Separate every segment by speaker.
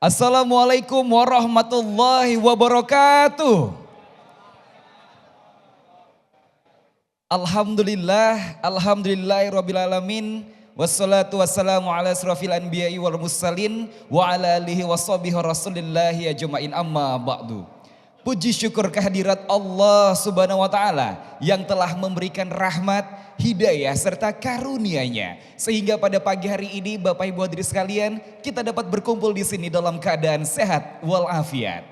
Speaker 1: Assalamualaikum warahmatullahi wabarakatuh. Alhamdulillahirrabbilalamin. Wassalatu wassalamu ala asrafil anbiya'i wal mursalin wa ala alihi washabihi rasulillahi ajma'in amma ba'du. Puji syukur kehadirat Allah Subhanahu wa taala yang telah memberikan rahmat, hidayah serta karunia-Nya sehingga pada pagi hari ini Bapak Ibu hadirin sekalian kita dapat berkumpul di sini dalam keadaan sehat walafiat.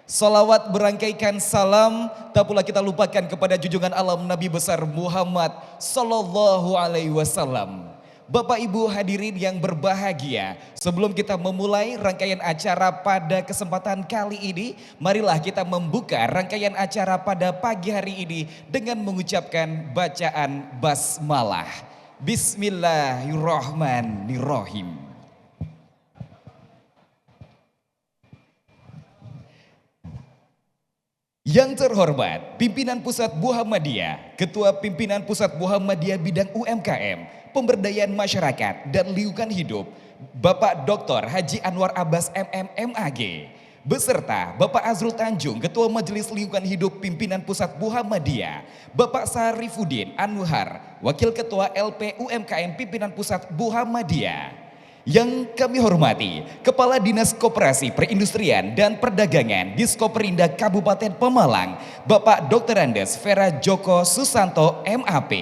Speaker 1: Salawat berangkaikan salam tak pula kita lupakan kepada junjungan alam Nabi besar Muhammad sallallahu alaihi wasallam. Bapak Ibu hadirin yang berbahagia, sebelum kita memulai rangkaian acara pada kesempatan kali ini, marilah kita membuka rangkaian acara pada pagi hari ini dengan mengucapkan bacaan basmalah. Bismillahirrahmanirrahim. Yang terhormat, Pimpinan Pusat Muhammadiyah, Ketua Pimpinan Pusat Muhammadiyah Bidang UMKM, Pemberdayaan Masyarakat dan Lingkungan Hidup, Bapak Dr. Haji Anwar Abbas MMMAG, beserta Bapak Azrul Tanjung, Ketua Majelis Lingkungan Hidup Pimpinan Pusat Muhammadiyah, Bapak Sarifudin Anwar, Wakil Ketua LP UMKM Pimpinan Pusat Muhammadiyah. Yang kami hormati, Kepala Dinas Koperasi Perindustrian dan Perdagangan Diskoperinda Kabupaten Pemalang, Bapak Dr. Andes Vera Joko Susanto MAP.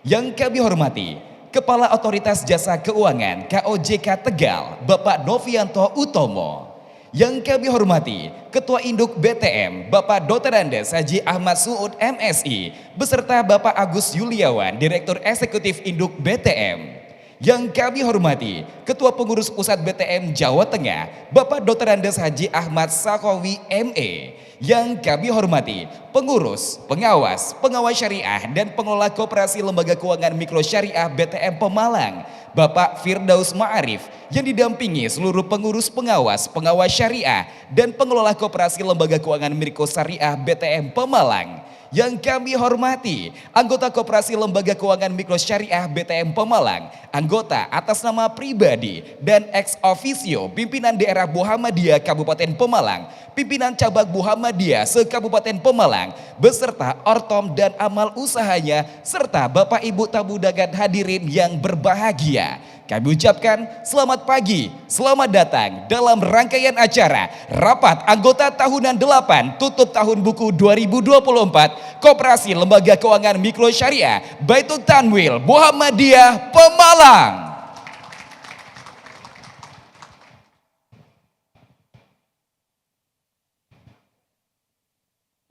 Speaker 1: Yang kami hormati, Kepala Otoritas Jasa Keuangan KOJK Tegal, Bapak Novianto Utomo. Yang kami hormati, Ketua Induk BTM, Bapak Dr. Andes Haji Ahmad Suud MSI, beserta Bapak Agus Yuliawan, Direktur Eksekutif Induk BTM. Yang kami hormati, Ketua Pengurus Pusat BTM Jawa Tengah, Bapak Dr. Andes Haji Ahmad Sakowi ME. Yang kami hormati, Pengurus, Pengawas, Pengawas Syariah dan Pengelola Koperasi Lembaga Keuangan Mikro Syariah BTM Pemalang, Bapak Firdaus Ma'arif, yang didampingi seluruh pengurus pengawas, pengawas syariah dan pengelola Koperasi Lembaga Keuangan Mikro Syariah BTM Pemalang. Yang kami hormati, anggota Koperasi Lembaga Keuangan Mikro Syariah BTM Pemalang, anggota atas nama pribadi dan ex officio pimpinan daerah Muhammadiyah Kabupaten Pemalang, pimpinan cabang Muhammadiyah se-Kabupaten Pemalang, beserta ortom dan amal usahanya, serta Bapak Ibu tamu undangan hadirin yang berbahagia. Kami ucapkan selamat pagi, selamat datang dalam rangkaian acara Rapat Anggota Tahunan 8 Tutup Tahun Buku 2024 Koperasi Lembaga Keuangan Mikro Syariah Baitul Tanwil Muhammadiyah Pemalang.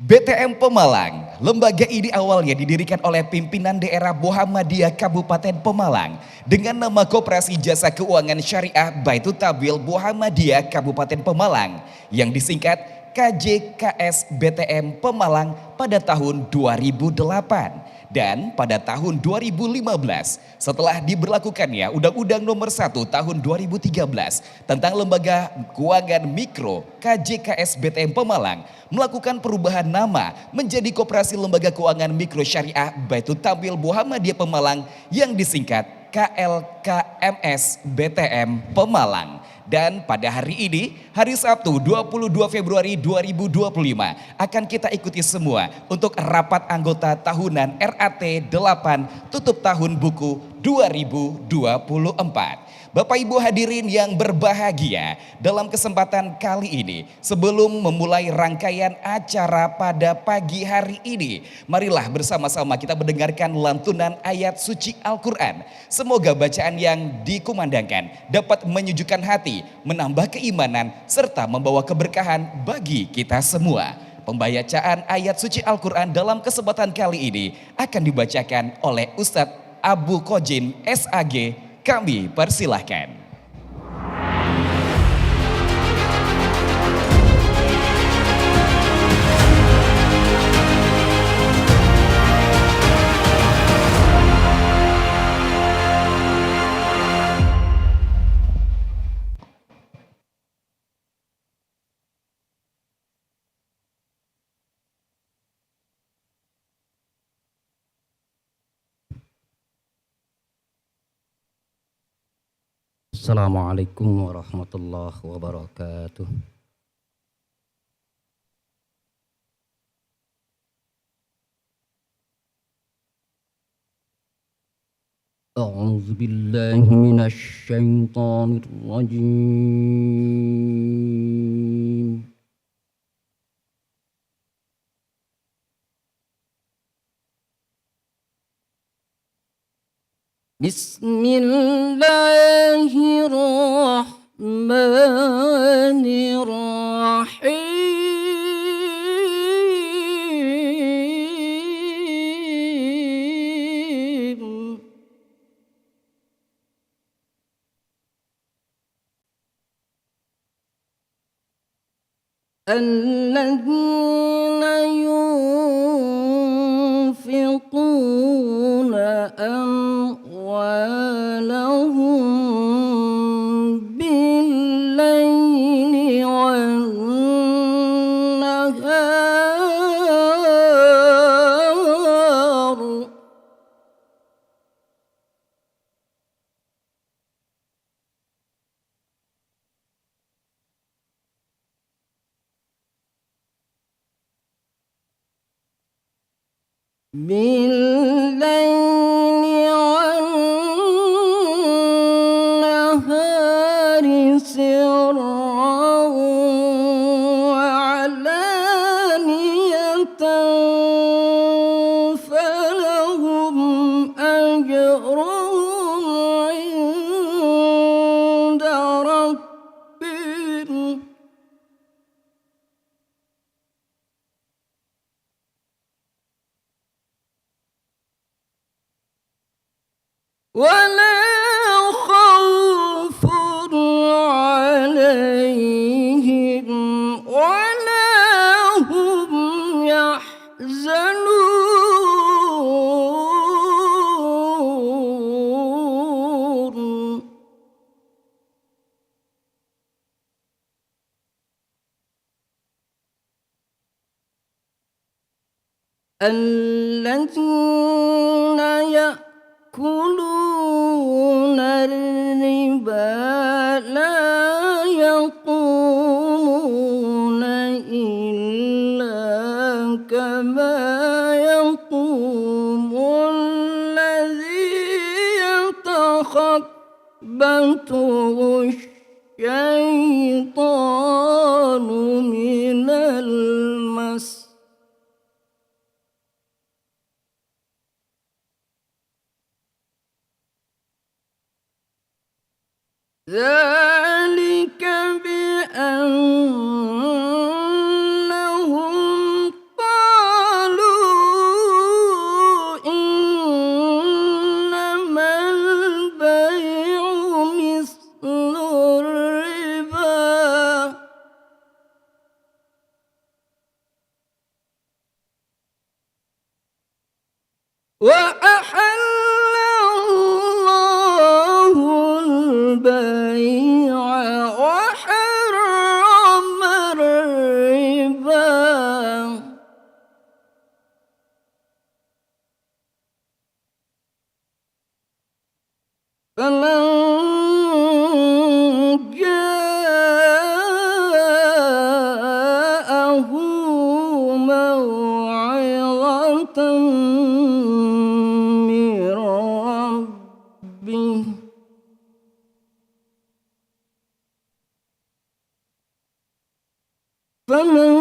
Speaker 1: BTM Pemalang, lembaga ini awalnya didirikan oleh pimpinan daerah Muhammadiyah Kabupaten Pemalang dengan nama Koperasi Jasa Keuangan Syariah Baitul Tabil Muhammadiyah Kabupaten Pemalang yang disingkat KJKS BTM Pemalang pada tahun 2008. Dan pada tahun 2015 setelah diberlakukannya Undang-Undang Nomor 1 Tahun 2013 tentang Lembaga Keuangan Mikro KJKS BTM Pemalang melakukan perubahan nama menjadi Koperasi Lembaga Keuangan Mikro Syariah Baitul Tabil Muhammadiyah Pemalang yang disingkat KLKMS BTM Pemalang. Dan pada hari ini, hari Sabtu 22 Februari 2025 akan kita ikuti semua untuk rapat anggota tahunan RAT 8 tutup tahun buku 2024. Bapak Ibu hadirin yang berbahagia, dalam kesempatan kali ini sebelum memulai rangkaian acara pada pagi hari ini, marilah bersama-sama kita mendengarkan lantunan ayat suci Al-Quran. Semoga bacaan yang dikumandangkan dapat menyejukkan hati, menambah keimanan, serta membawa keberkahan bagi kita semua. Pembacaan ayat suci Al-Quran dalam kesempatan kali ini akan dibacakan oleh Ustadz Abu Kojin SAG. Kami persilahkan.
Speaker 2: Assalamualaikum warahmatullahi wabarakatuh. أعوذ بالله من الشيطان الرجيم. بسم الله الرحمن الرحيم. الذين ينفقون أموالهم بالليل والنهار سرا وعلانية فلهم أجرهم عند ربهم ولا خوف عليهم ولا هم يحزنون. الذين يأكلون الربا لا يقومون إلا كما يقوم الذي يتخبطه الشيطان من المس. ذلك بأنهم قالوا إنما البيع مثل الربا وأحل الله البيع وحرم الربا فمن جاءه موعظة من ربه فمن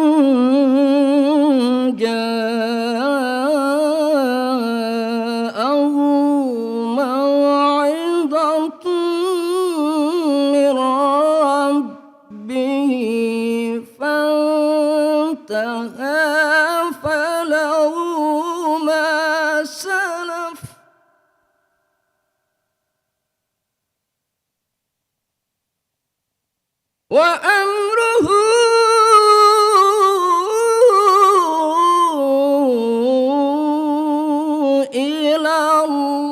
Speaker 2: جاءه موعظة من ربه فانتهى فله ما سلف وأمره إلى الله.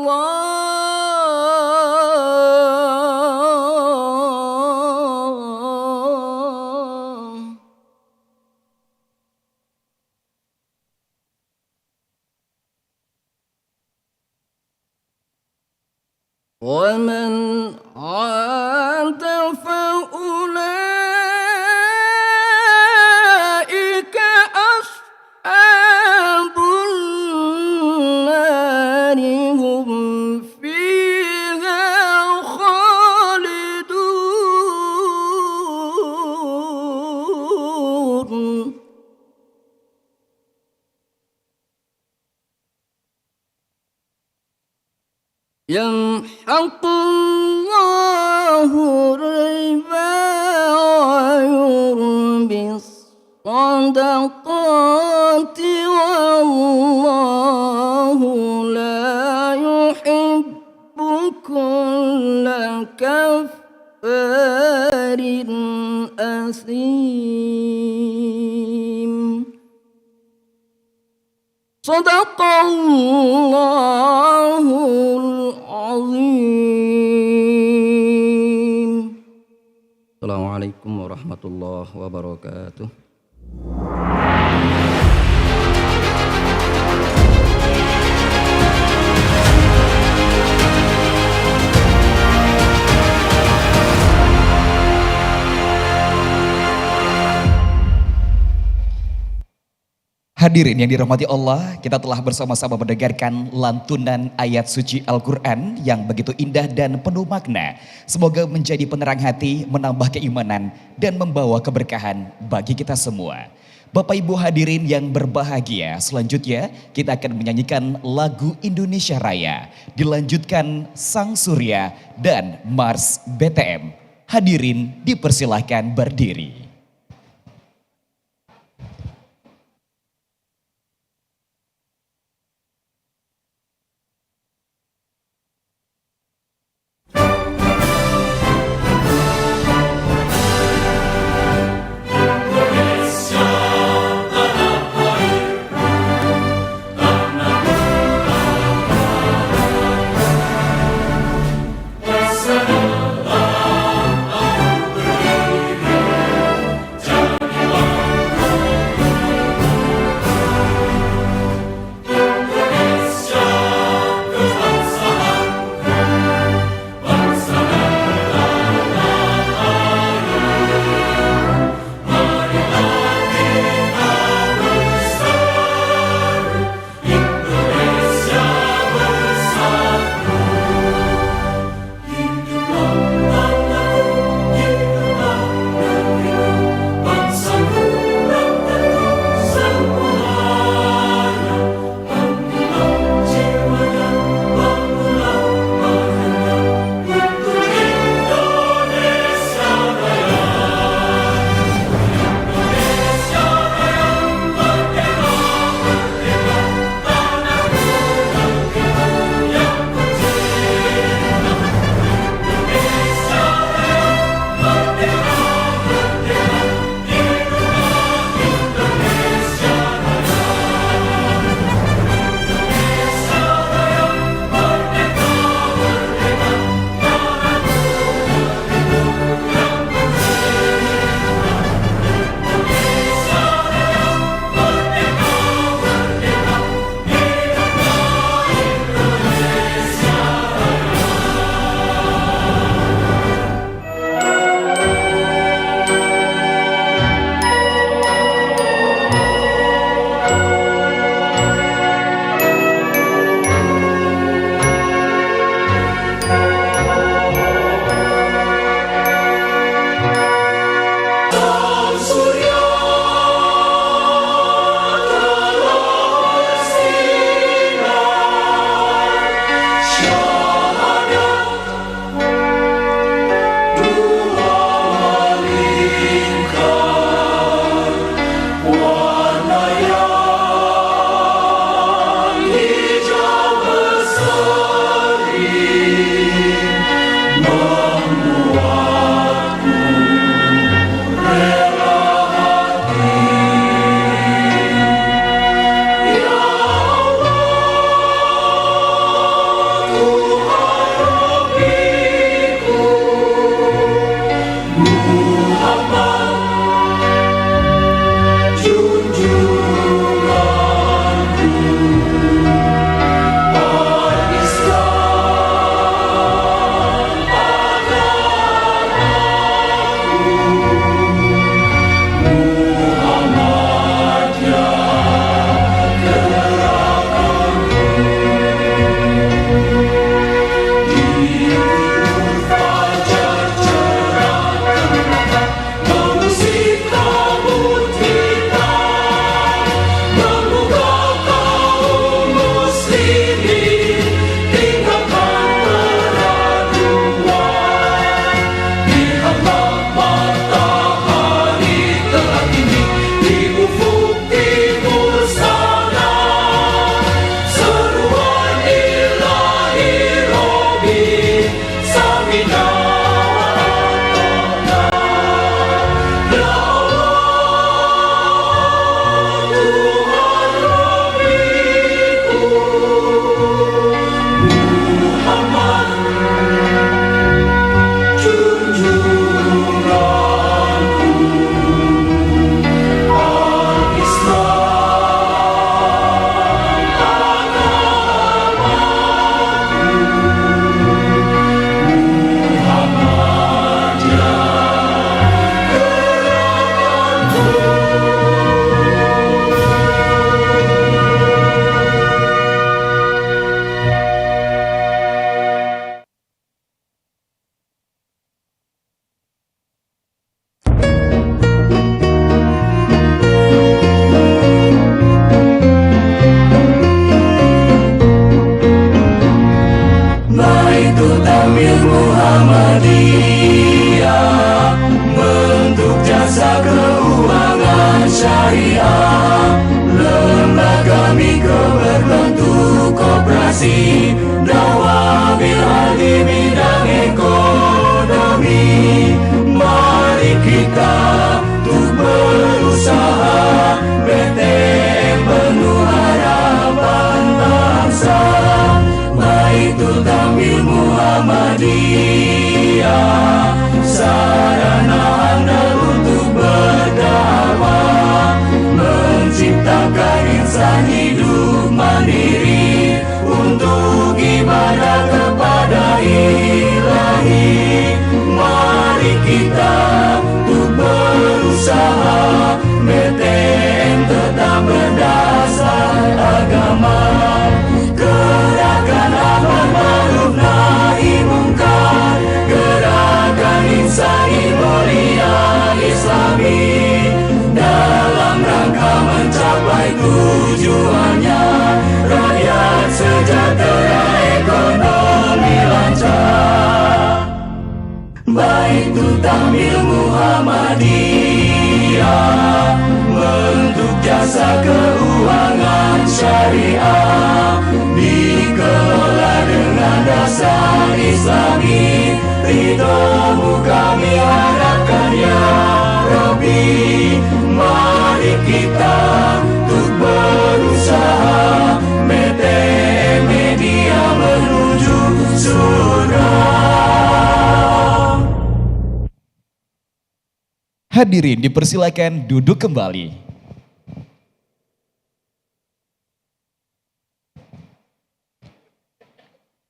Speaker 2: ومن عاد يمحق الله الربا ويربي الصدقات والله لا يحب كل كفار أثيم صدق الله العظيم. Assalamualaikum warahmatullahi wabarakatuh.
Speaker 1: Hadirin yang dirahmati Allah, kita telah bersama-sama mendengarkan lantunan ayat suci Al-Quran yang begitu indah dan penuh makna. Semoga menjadi penerang hati, menambah keimanan, dan membawa keberkahan bagi kita semua. Bapak Ibu hadirin yang berbahagia, selanjutnya kita akan menyanyikan lagu Indonesia Raya. Dilanjutkan Sang Surya dan Mars BTM. Hadirin dipersilahkan berdiri.
Speaker 3: inovasi, dakwah bil di bidang ekonomi. Mari kita untuk berusaha, BTM penuh harapan bangsa. Baitul Tampil Muhammadiyah, sarana handal untuk berdakwah, menciptakan insan hidup mandiri untuk ibadah kepada Ilahi. Mari kita untuk berusaha, BTM tetap berdasar agama. Gerakan amar ma'ruf nahi mungkar, gerakan insani mulia Islami, dalam rangka mencapai tujuannya, rakyat sejahtera, ekonomi lancar. Baitul Tampil Muhammadiyah bentuk jasa keuangan syariah, dikelola dengan dasar Islami. Ridhomu kami harapkan ya Rabbi. Mari kita untuk berusaha, BTM Media menuju surga.
Speaker 1: Hadirin dipersilakan duduk kembali.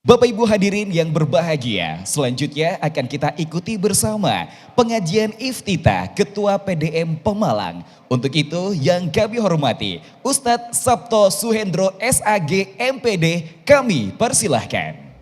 Speaker 1: Bapak Ibu hadirin yang berbahagia, selanjutnya akan kita ikuti bersama pengajian iftitah Ketua PDM Pemalang. Untuk itu yang kami hormati Ustadz Sabto Suhendro SAG MPD, kami persilahkan.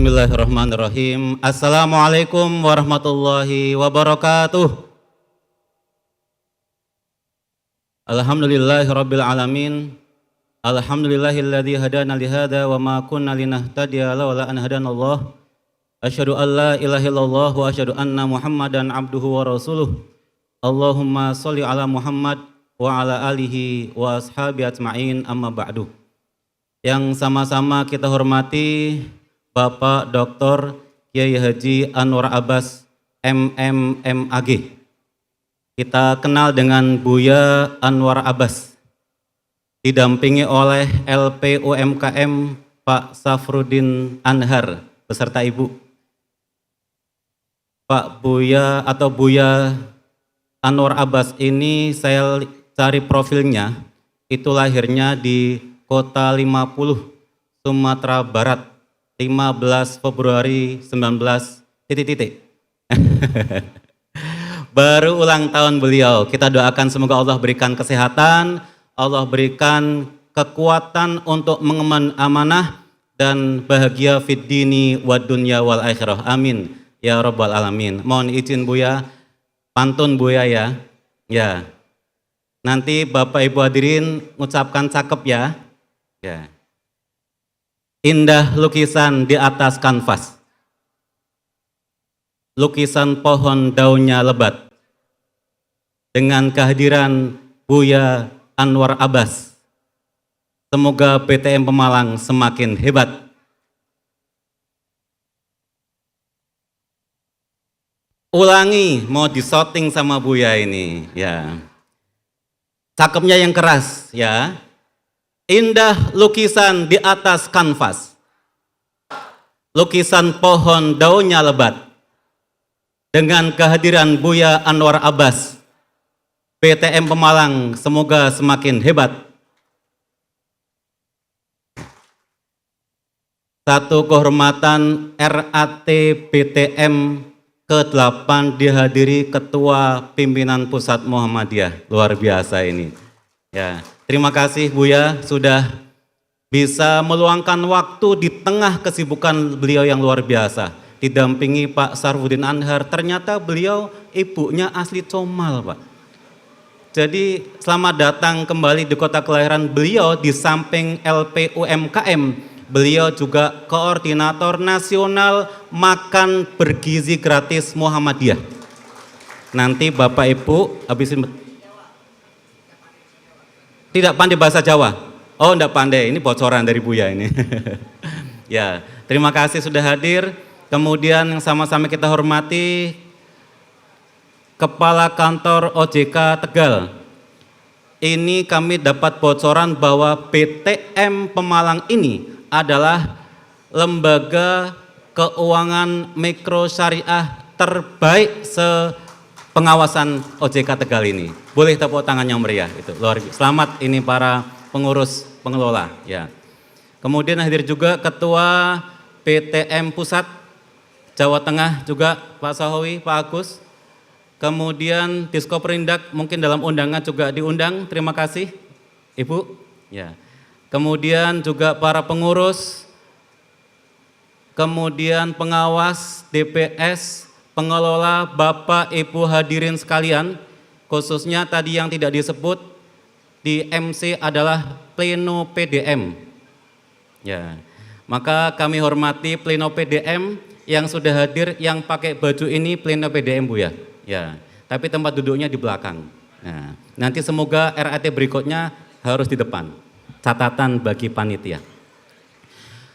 Speaker 4: Bismillahirrahmanirrahim. Assalamualaikum warahmatullahi wabarakatuh. Alhamdulillahirabbil alamin. Alhamdulillahilladzi hadana li hadza wa ma kunna linahtadiya laula an hadanallah. Asyhadu an la ilaha illallah wa asyhadu anna Muhammadan abduhu wa rasuluh. Allahumma shalli ala Muhammad wa ala alihi wa ashabi ajma'in, amma ba'du. Yang sama-sama kita hormati Bapak Dr. Kiai Haji Anwar Abbas MMMAG. Kita kenal dengan Buya Anwar Abbas, didampingi oleh LP UMKM Pak Safruddin Anhar beserta Ibu. Pak Buya atau Buya Anwar Abbas ini saya cari profilnya, itu lahirnya di Kota 50, Sumatera Barat, 15 Februari 19 ... Baru ulang tahun beliau. Kita doakan semoga Allah berikan kesehatan, Allah berikan kekuatan untuk mengemban amanah dan bahagia fid dini wad dunya wal akhirah. Amin ya rabbal alamin. Mohon izin Buya, pantun Buya ya. Ya. Nanti Bapak Ibu hadirin mengucapkan cakep ya. Ya. Indah lukisan di atas kanvas, lukisan pohon daunnya lebat, dengan kehadiran Buya Anwar Abbas. Semoga PTM Pemalang semakin hebat. Ulangi, mau disorting sama Buya ini, ya. Cakepnya yang keras, ya. Indah lukisan di atas kanvas, lukisan pohon daunnya lebat, dengan kehadiran Buya Anwar Abbas, PTM Pemalang semoga semakin hebat. Satu kehormatan RAT PTM ke-8 dihadiri Ketua Pimpinan Pusat Muhammadiyah. Luar biasa ini. Ya. Terima kasih Buya sudah bisa meluangkan waktu di tengah kesibukan beliau yang luar biasa. Didampingi Pak Sarfuddin Anhar, ternyata beliau ibunya asli Comal Pak. Jadi selamat datang kembali di kota kelahiran beliau, di samping LP UMKM Beliau juga koordinator nasional makan bergizi gratis Muhammadiyah. Nanti Bapak Ibu habis ini tidak pandai bahasa Jawa. Oh, enggak pandai. Ini bocoran dari Buya ini. Ya, terima kasih sudah hadir. Kemudian yang sama-sama kita hormati Kepala Kantor OJK Tegal. Ini kami dapat bocoran bahwa PTM Pemalang ini adalah lembaga keuangan mikro syariah terbaik sepengawasan OJK Tegal ini. Boleh tepuk tangan yang meriah itu. Luar biasa. Selamat ini para pengurus pengelola ya. Kemudian hadir juga Ketua PTM Pusat Jawa Tengah juga Pak Sahawi, Pak Agus. Kemudian Diskoperindak mungkin dalam undangan juga diundang. Terima kasih Ibu. Ya. Kemudian juga para pengurus, kemudian pengawas, DPS, pengelola, Bapak Ibu hadirin sekalian, khususnya tadi yang tidak disebut di MC adalah Pleno PDM. Ya, maka kami hormati Pleno PDM yang sudah hadir, yang pakai baju ini Pleno PDM Bu ya. Ya, tapi tempat duduknya di belakang. Nah, nanti semoga RAT berikutnya harus di depan. Catatan bagi panitia.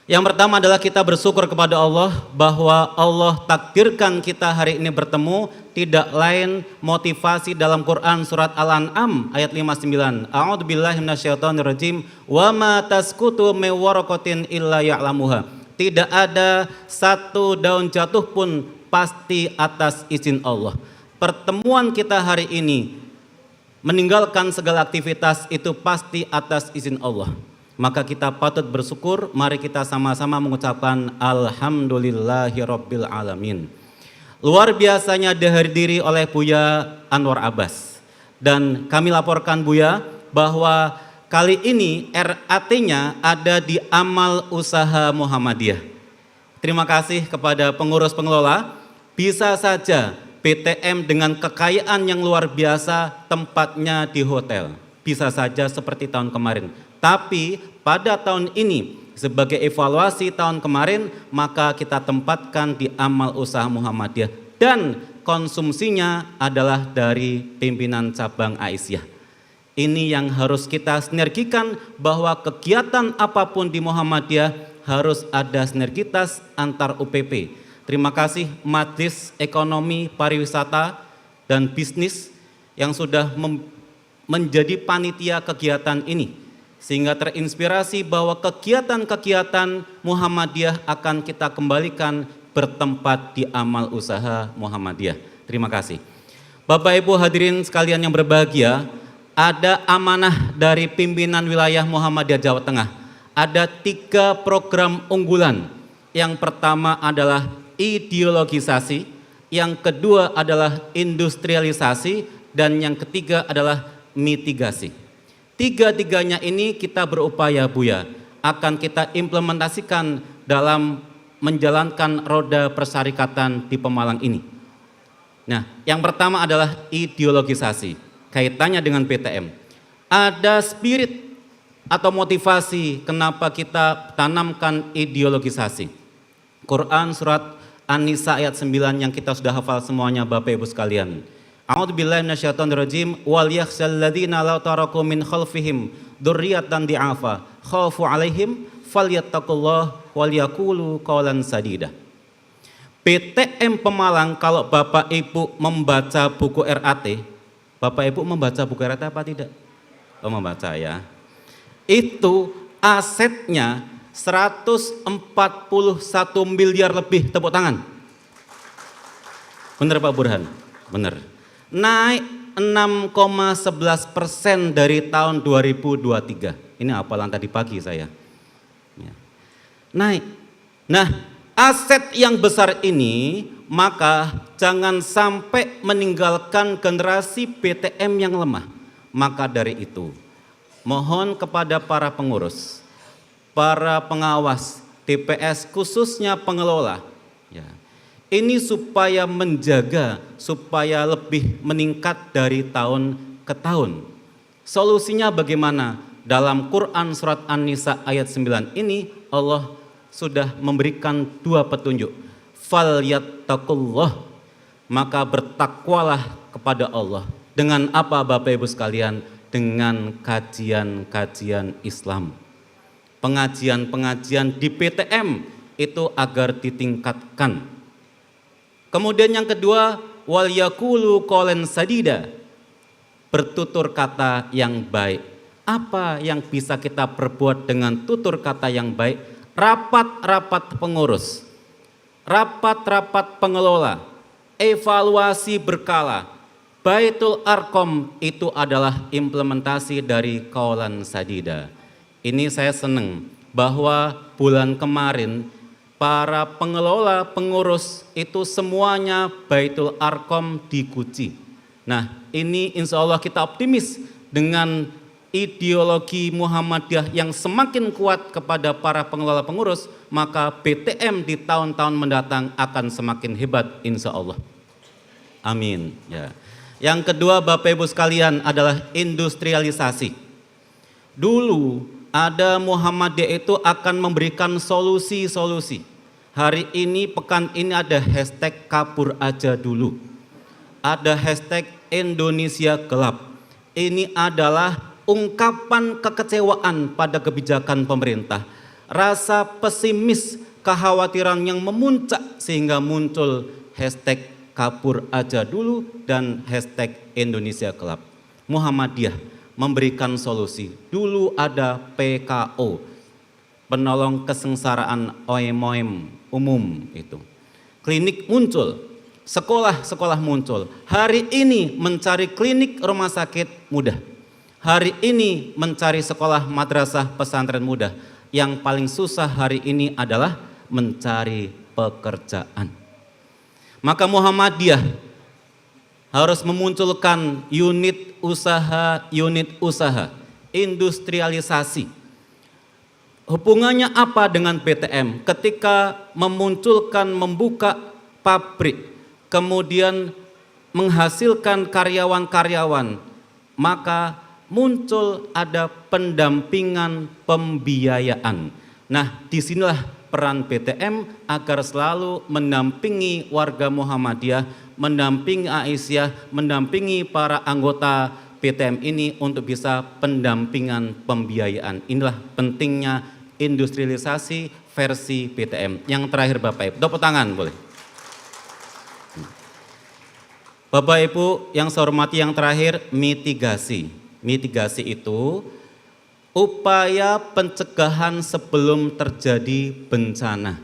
Speaker 4: Yang pertama adalah kita bersyukur kepada Allah bahwa Allah takdirkan kita hari ini bertemu, tidak lain motivasi dalam Quran surat Al-An'am ayat 59. A'udzubillahi minasyaitonirrajim wa ma tasqutu min waraqatin illa ya'lamuha. Tidak ada satu daun jatuh pun pasti atas izin Allah. Pertemuan kita hari ini meninggalkan segala aktivitas itu pasti atas izin Allah. Maka kita patut bersyukur. Mari kita sama-sama mengucapkan Alhamdulillahirabbil alamin. Luar biasanya dihadiri oleh Buya Anwar Abbas. Dan kami laporkan Buya bahwa kali ini RAT-nya ada di Amal Usaha Muhammadiyah. Terima kasih kepada pengurus pengelola. Bisa saja PTM dengan kekayaan yang luar biasa tempatnya di hotel. Bisa saja seperti tahun kemarin. Tapi pada tahun ini sebagai evaluasi tahun kemarin maka kita tempatkan di Amal Usaha Muhammadiyah. Dan konsumsinya adalah dari pimpinan cabang Aisyah. Ini yang harus kita sinergikan bahwa kegiatan apapun di Muhammadiyah harus ada sinergitas antar UPP. Terima kasih Majelis Ekonomi, Pariwisata, dan Bisnis yang sudah menjadi panitia kegiatan ini. Sehingga terinspirasi bahwa kegiatan-kegiatan Muhammadiyah akan kita kembalikan bertempat di Amal Usaha Muhammadiyah. Terima kasih. Bapak Ibu hadirin sekalian yang berbahagia, ada amanah dari pimpinan wilayah Muhammadiyah Jawa Tengah. Ada 3 program unggulan. Yang pertama adalah ideologisasi, yang kedua adalah industrialisasi, dan yang ketiga adalah mitigasi. Tiga-tiganya ini kita berupaya Buya akan kita implementasikan dalam menjalankan roda persyarikatan di Pemalang ini. Nah, yang pertama adalah ideologisasi, kaitannya dengan PTM. Ada spirit atau motivasi kenapa kita tanamkan ideologisasi. Quran surat An-Nisa ayat 9 yang kita sudah hafal semuanya Bapak Ibu sekalian. A'udzubillahi minasyaitonirrajim wal yakhshal ladzina law taraku min khalfihim dzurriyyatan di'afa khaufu 'alaihim falyattaqullah wal yaqulu qawlan sadida. PTM Pemalang kalau Bapak Ibu membaca buku RAT, Bapak Ibu membaca buku RAT apa tidak? Oh, membaca ya. Itu asetnya 141 miliar lebih, tepuk tangan. Benar Pak Burhan? Benar. Naik 6,11% dari tahun 2023. Ini hafalan tadi pagi saya. Ya. Naik. Nah, aset yang besar ini maka jangan sampai meninggalkan generasi PTM yang lemah. Maka dari itu, mohon kepada para pengurus, para pengawas, DPS khususnya pengelola, ya, ini supaya menjaga, supaya lebih meningkat dari tahun ke tahun. Solusinya bagaimana? dalam Quran surat An-Nisa ayat 9 ini Allah sudah memberikan dua petunjuk. Falyattaqullah, maka bertakwalah kepada Allah. Dengan apa Bapak Ibu sekalian? Dengan kajian-kajian Islam. Pengajian-pengajian di PTM itu agar ditingkatkan. Kemudian yang kedua, wal yaqulu qawlan sadida, bertutur kata yang baik. Apa yang bisa kita perbuat dengan tutur kata yang baik? Rapat-rapat pengurus, rapat-rapat pengelola, evaluasi berkala. Baitul Arqam itu adalah implementasi dari qawlan sadida. Ini saya senang bahwa bulan kemarin para pengelola, pengurus itu semuanya Baitul Arqam dikunci. Nah, ini insya Allah kita optimis dengan ideologi Muhammadiyah yang semakin kuat kepada para pengelola pengurus, maka BTM di tahun-tahun mendatang akan semakin hebat insya Allah. Amin. Ya. Yang kedua Bapak Ibu sekalian adalah industrialisasi. Dulu ada Muhammadiyah itu akan memberikan solusi-solusi. Hari ini, pekan ini ada hashtag kabur aja dulu. Ada hashtag Indonesia gelap. Ini adalah ungkapan kekecewaan pada kebijakan pemerintah. Rasa pesimis, kekhawatiran yang memuncak sehingga muncul hashtag kabur aja dulu dan hashtag Indonesia gelap. Muhammadiyah memberikan solusi. Dulu ada PKO, penolong kesengsaraan OEM umum itu. Klinik muncul, sekolah-sekolah muncul. Hari ini mencari klinik rumah sakit mudah. Hari ini mencari sekolah madrasah pesantren mudah. Yang paling susah hari ini adalah mencari pekerjaan. Maka Muhammadiyah harus memunculkan unit usaha, industrialisasi. Hubungannya apa dengan BTM? Ketika memunculkan, membuka pabrik, kemudian menghasilkan karyawan-karyawan, maka muncul ada pendampingan pembiayaan. Nah, disinilah peran BTM agar selalu mendampingi warga Muhammadiyah, mendampingi Aisyah, mendampingi para anggota BTM ini untuk bisa pendampingan pembiayaan. Inilah pentingnya industrialisasi versi BTM. Yang terakhir Bapak Ibu, tepuk tangan boleh. Bapak Ibu yang saya hormati, yang terakhir mitigasi. Mitigasi itu upaya pencegahan sebelum terjadi bencana.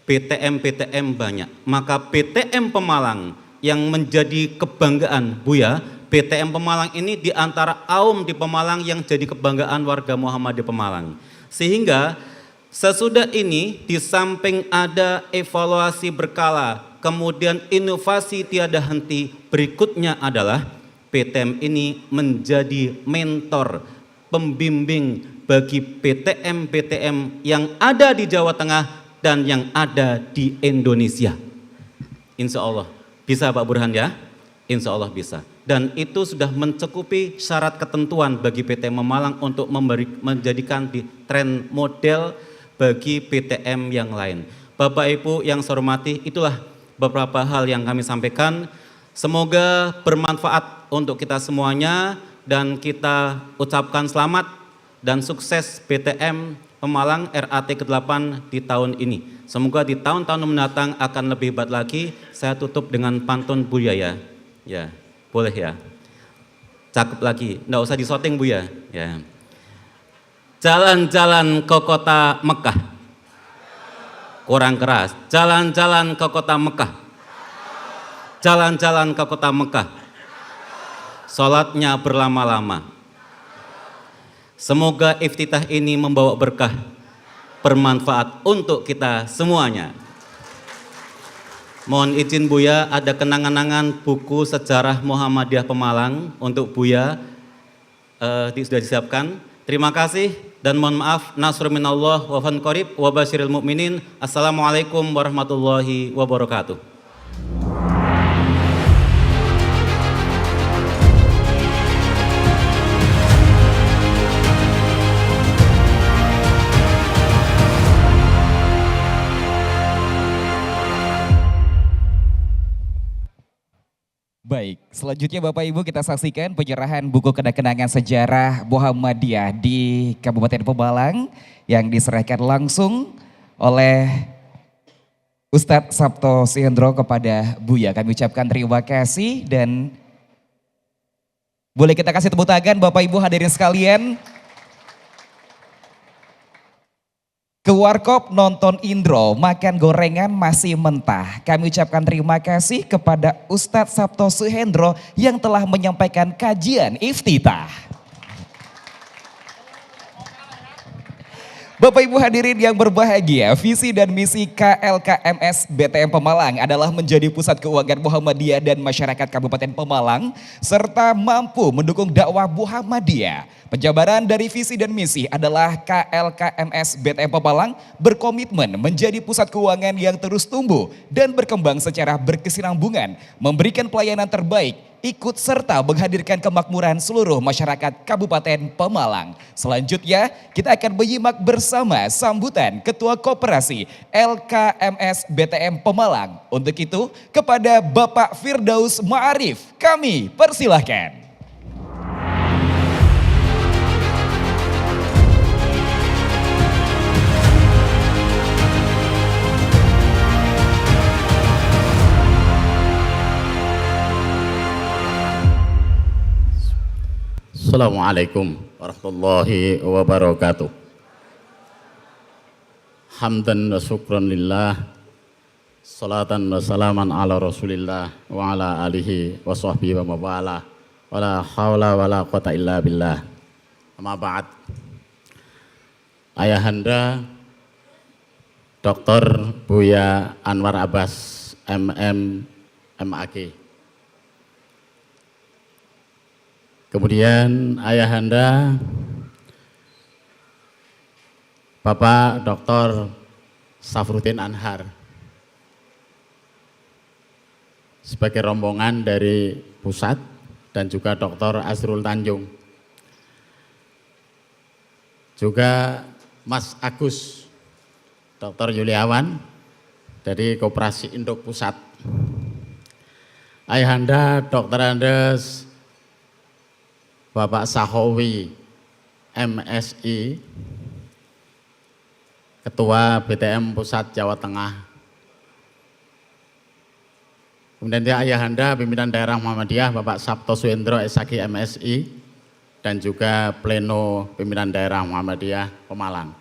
Speaker 4: BTM banyak, maka BTM Pemalang yang menjadi kebanggaan Buya, BTM Pemalang ini di antara Aum di Pemalang yang jadi kebanggaan warga Muhammadiyah Pemalang. Sehingga sesudah ini di samping ada evaluasi berkala, kemudian inovasi tiada henti, berikutnya adalah BTM ini menjadi mentor, pembimbing bagi BTM yang ada di Jawa Tengah dan yang ada di Indonesia. Insya Allah bisa Pak Burhan ya? Insya Allah bisa. Dan itu sudah mencukupi syarat ketentuan bagi BTM Pemalang untuk menjadikan di tren model bagi BTM yang lain. Bapak Ibu yang saya hormati, itulah beberapa hal yang kami sampaikan. Semoga bermanfaat untuk kita semuanya dan kita ucapkan selamat dan sukses BTM Pemalang RAT ke-8 di tahun ini. Semoga di tahun-tahun mendatang akan lebih hebat lagi. Saya tutup dengan pantun Buya ya. Ya, boleh ya. Cakep lagi, enggak usah disoting Buya. Ya. Jalan-jalan ke kota Mekah. Kurang keras. Jalan-jalan ke kota Mekah. Jalan-jalan ke kota Mekah, sholatnya berlama-lama. Semoga iftitah ini membawa berkah, bermanfaat untuk kita semuanya. Mohon izin Buya, ada kenang-kenangan buku sejarah Muhammadiyah Pemalang untuk Buya, sudah disiapkan. Terima kasih dan mohon maaf. Nasrun minallah wa fan qarib wa basyiril mu'minin. Assalamualaikum warahmatullahi wabarakatuh.
Speaker 1: Baik, selanjutnya Bapak Ibu kita saksikan penyerahan buku kenang-kenangan sejarah Muhammadiyah di Kabupaten Pemalang yang diserahkan langsung oleh Ustadz Sabto Suhendro kepada Buya. Kami ucapkan terima kasih dan boleh kita kasih tepuk tangan Bapak Ibu hadirin sekalian. Ke warkop nonton Indro, makan gorengan masih mentah. Kami ucapkan terima kasih kepada Ustadz Sabto Suhendro yang telah menyampaikan kajian iftitah. Bapak Ibu hadirin yang berbahagia, visi dan misi KLKMS BTM Pemalang adalah menjadi pusat keuangan Muhammadiyah dan masyarakat Kabupaten Pemalang serta mampu mendukung dakwah Muhammadiyah. Penjabaran dari visi dan misi adalah KLKMS BTM Pemalang berkomitmen menjadi pusat keuangan yang terus tumbuh dan berkembang secara berkesinambungan, memberikan pelayanan terbaik, ikut serta menghadirkan kemakmuran seluruh masyarakat Kabupaten Pemalang. Selanjutnya kita akan menyimak bersama sambutan Ketua Koperasi LKMS BTM Pemalang. Untuk itu kepada Bapak Firdaus Ma'arif kami persilahkan.
Speaker 5: Assalamualaikum warahmatullahi wabarakatuh. Hamdan wa syukran lillah, salatan wa salaman ala rasulillah wa ala alihi wa sahbihi wa mawala, wa la hawla wa la quwata illa billah. Amma ba'd. Ayahanda Dr. Buya Anwar Abbas MM MAG. Kemudian ayahanda Bapak Dr. Safruddin Anhar sebagai rombongan dari pusat dan juga Dr. Azrul Tanjung. Juga Mas Agus, Dr. Yuliawan dari Koperasi Induk Pusat. Ayahanda Dr. Andes Bapak Sahowi MSI, Ketua BTM Pusat Jawa Tengah. Kemudian dia ayahanda pimpinan daerah Muhammadiyah Bapak Sabto Suhendro SHG MSI dan juga pleno pimpinan daerah Muhammadiyah Pemalang.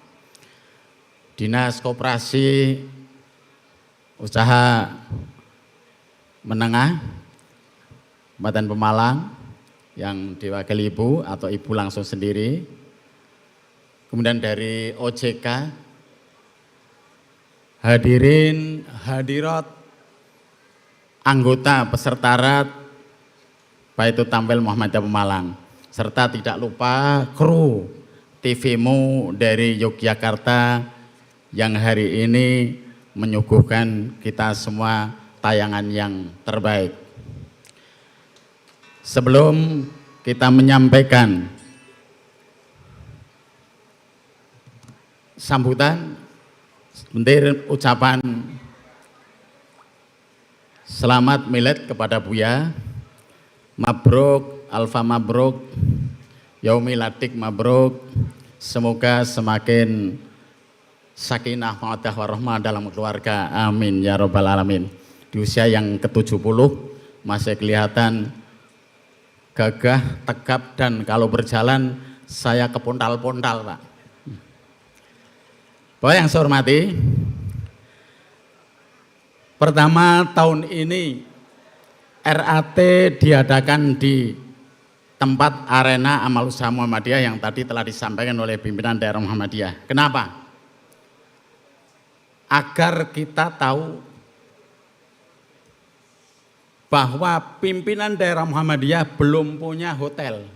Speaker 5: Dinas Koperasi Usaha Menengah Kabupaten Pemalang yang diwakili Ibu atau Ibu langsung sendiri. Kemudian dari OJK, hadirin hadirat, anggota peserta baik itu tampil Muhammadiyah Pemalang, serta tidak lupa kru TVmu dari Yogyakarta yang hari ini menyuguhkan kita semua tayangan yang terbaik. Sebelum kita menyampaikan sambutan, sebentar ucapan selamat milad kepada Buya. Mabruk, alfa mabruk, yaumiladik mabruk. Semoga semakin sakinah, mawaddah, warahmah dalam keluarga. Amin ya robbal alamin. Di usia yang ke-70 masih kelihatan gagah, tegap, dan kalau berjalan saya kepontal-pontal, Pak. Bapak yang saya hormati, pertama tahun ini RAT diadakan di tempat arena amal usaha Muhammadiyah yang tadi telah disampaikan oleh pimpinan daerah Muhammadiyah. Kenapa? Agar kita tahu bahwa pimpinan daerah Muhammadiyah belum punya hotel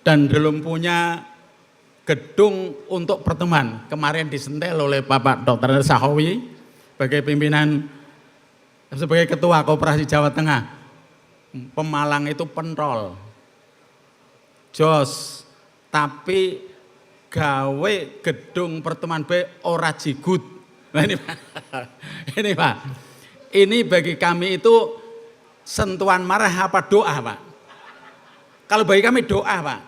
Speaker 5: dan belum punya gedung untuk pertemuan. Kemarin disentel oleh Bapak Dr. Sahowi sebagai pimpinan, sebagai Ketua Koperasi Jawa Tengah. Pemalang itu pentol, jos, tapi gawe gedung pertemuan B ora jigut. Nah, ini Pak, ini bagi kami itu sentuhan marah apa doa Pak? Kalau bagi kami doa Pak.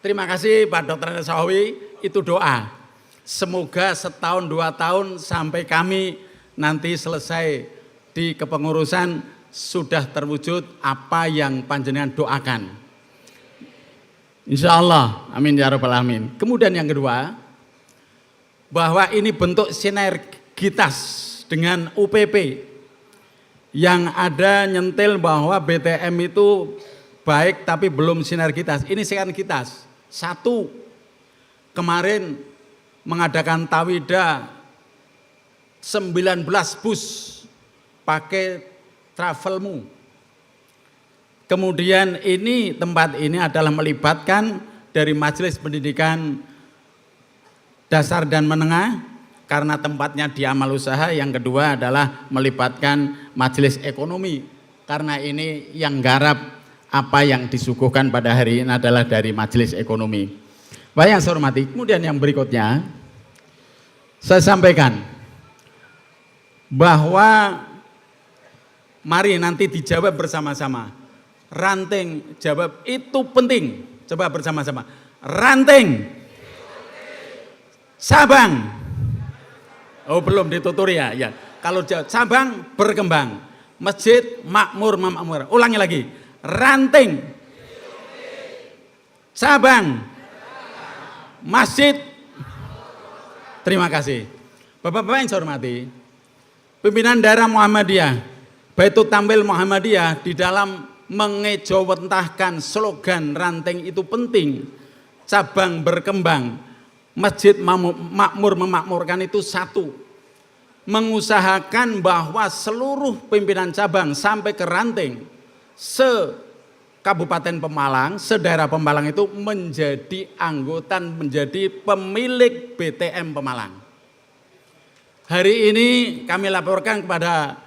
Speaker 5: Terima kasih Pak Dr. Sahawi, itu doa. Semoga setahun 2 tahun sampai kami nanti selesai di kepengurusan sudah terwujud apa yang panjenengan doakan. Insya Allah, amin ya rabbal alamin. Kemudian yang kedua, bahwa ini bentuk sinergitas dengan UPP yang ada nyentil bahwa BTM itu baik tapi belum sinergitas. Ini sinergitas. Satu, kemarin mengadakan tawida 19 bus pakai Travelmu. Kemudian ini tempat ini adalah melibatkan dari Majelis Pendidikan Dasar dan Menengah karena tempatnya di amal usaha. Yang kedua adalah melibatkan Majelis Ekonomi karena ini yang garap apa yang disuguhkan pada hari ini adalah dari Majelis Ekonomi. Baik yang saya hormati, kemudian yang berikutnya saya sampaikan bahwa mari nanti dijawab bersama-sama. Ranting jawab itu penting. Coba bersama-sama. Ranting Sabang. Oh belum dituturi ya. Ya. Kalau jawab Sabang berkembang. Masjid makmur memakmur. Ulangi lagi. Ranting Sabang Masjid. Terima kasih. Bapak-bapak yang saya hormati, pimpinan daerah Muhammadiyah Baitul Tampil Muhammadiyah di dalam mengejawantahkan slogan ranting itu penting, cabang berkembang, masjid makmur memakmurkan itu satu. Mengusahakan bahwa seluruh pimpinan cabang sampai ke ranting se-Kabupaten Pemalang, se-daerah Pemalang itu menjadi anggota, menjadi pemilik BTM Pemalang. Hari ini kami laporkan kepada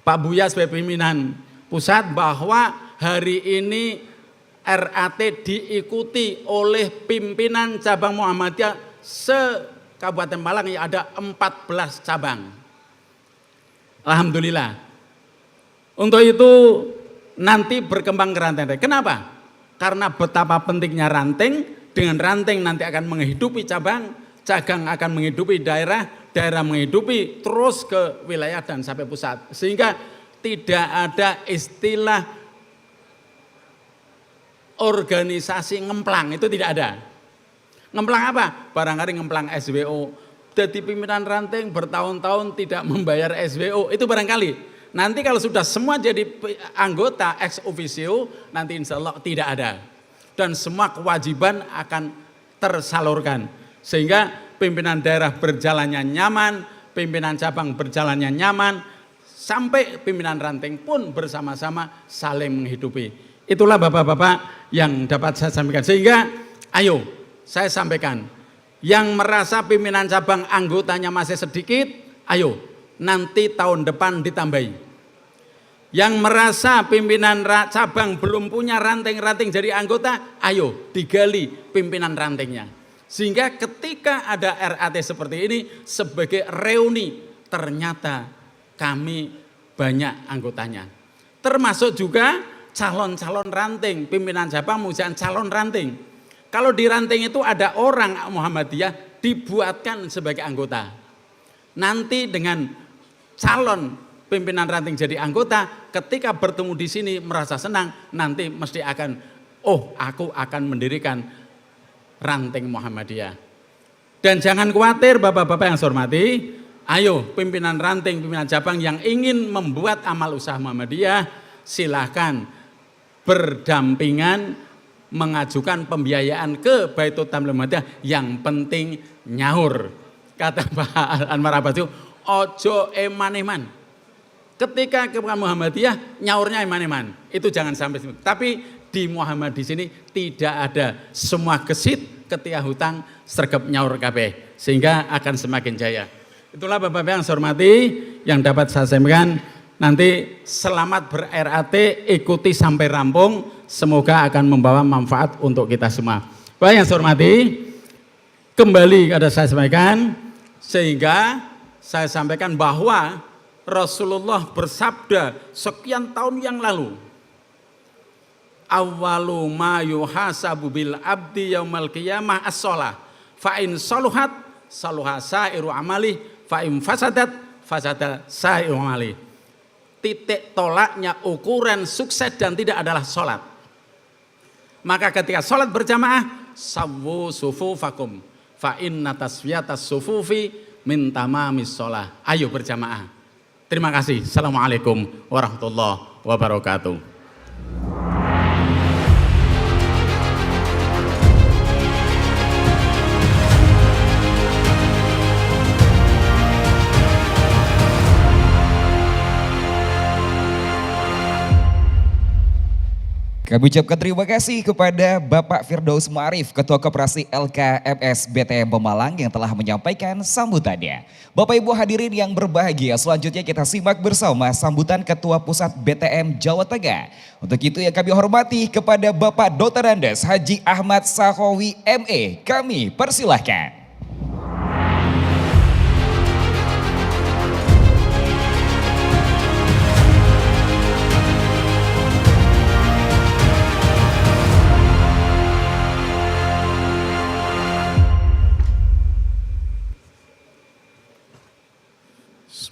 Speaker 5: Pak Buya sebagai pimpinan pusat bahwa hari ini RAT diikuti oleh pimpinan cabang Muhammadiyah se-Kabupaten Malang yang ada 14 cabang. Alhamdulillah. Untuk itu nanti berkembang ke ranting. Kenapa? Karena betapa pentingnya ranting, dengan ranting nanti akan menghidupi cabang, cabang akan menghidupi daerah, daerah menghidupi terus ke wilayah dan sampai pusat. Sehingga tidak ada istilah organisasi ngemplang, itu tidak ada. Ngemplang apa? Barangkali ngemplang SWO. Jadi pimpinan ranting bertahun-tahun tidak membayar SWO, itu barangkali. Nanti kalau sudah semua jadi anggota ex officio, nanti insya Allah tidak ada. Dan semua kewajiban akan tersalurkan. Sehingga pimpinan daerah berjalannya nyaman, pimpinan cabang berjalannya nyaman, sampai pimpinan ranting pun bersama-sama saling menghidupi. Itulah bapak-bapak yang dapat saya sampaikan. Sehingga ayo saya sampaikan, yang merasa pimpinan cabang anggotanya masih sedikit, ayo nanti tahun depan ditambahi. Yang merasa pimpinan cabang belum punya ranting-ranting jadi anggota, ayo digali pimpinan rantingnya. Sehingga ketika ada RAT seperti ini sebagai reuni, ternyata kami banyak anggotanya. Termasuk juga calon-calon ranting, pimpinan cabang mengusahakan calon ranting. Kalau di ranting itu ada orang Muhammadiyah dibuatkan sebagai anggota. Nanti dengan calon pimpinan ranting jadi anggota, ketika bertemu di sini merasa senang, nanti mesti akan, oh aku akan mendirikan ranting Muhammadiyah. Dan jangan khawatir bapak-bapak yang saya hormati, ayo pimpinan ranting, pimpinan cabang yang ingin membuat amal usaha Muhammadiyah, silahkan berdampingan mengajukan pembiayaan ke Baitul Tampil Muhammadiyah, yang penting nyaur. Kata Pak Anwar Abbas itu, ojo eman-eman. Ketika ke Muhammadiyah nyaurnya eman-eman, itu jangan sampai. Tapi di Muhammad di sini tidak ada, semua gesit ketika hutang sergap nyaur kabeh, sehingga akan semakin jaya. Itulah bapak-bapak yang saya hormati yang dapat saya sampaikan. Nanti selamat ber-RAT, ikuti sampai rampung, semoga akan membawa manfaat untuk kita semua. Bapak yang saya hormati, kembali ada saya sampaikan, sehingga saya sampaikan bahwa Rasulullah bersabda sekian tahun yang lalu, awwalu ma yuhasabu bil abdi yaumal qiyamah as-shalah fa in saluhat saluha sairu amali fa in fasadat fasada sairu amali. Titik tolaknya ukuran sukses dan tidak adalah sholat. Maka ketika sholat berjamaah, sawwu sufufakum fa inna taswiyatas sufufi min tamamis sholah. Ayo berjamaah. Terima kasih. Assalamualaikum warahmatullahi wabarakatuh.
Speaker 1: Kami ucapkan terima kasih kepada Bapak Firdaus Ma'arif, Ketua Koperasi LKMS BTM Pemalang yang telah menyampaikan sambutannya. Bapak Ibu hadirin yang berbahagia, selanjutnya kita simak bersama sambutan Ketua Pusat BTM Jawa Tengah. Untuk itu yang kami hormati kepada Bapak Dr. Andes Haji Ahmad Sahowi ME, kami persilahkan.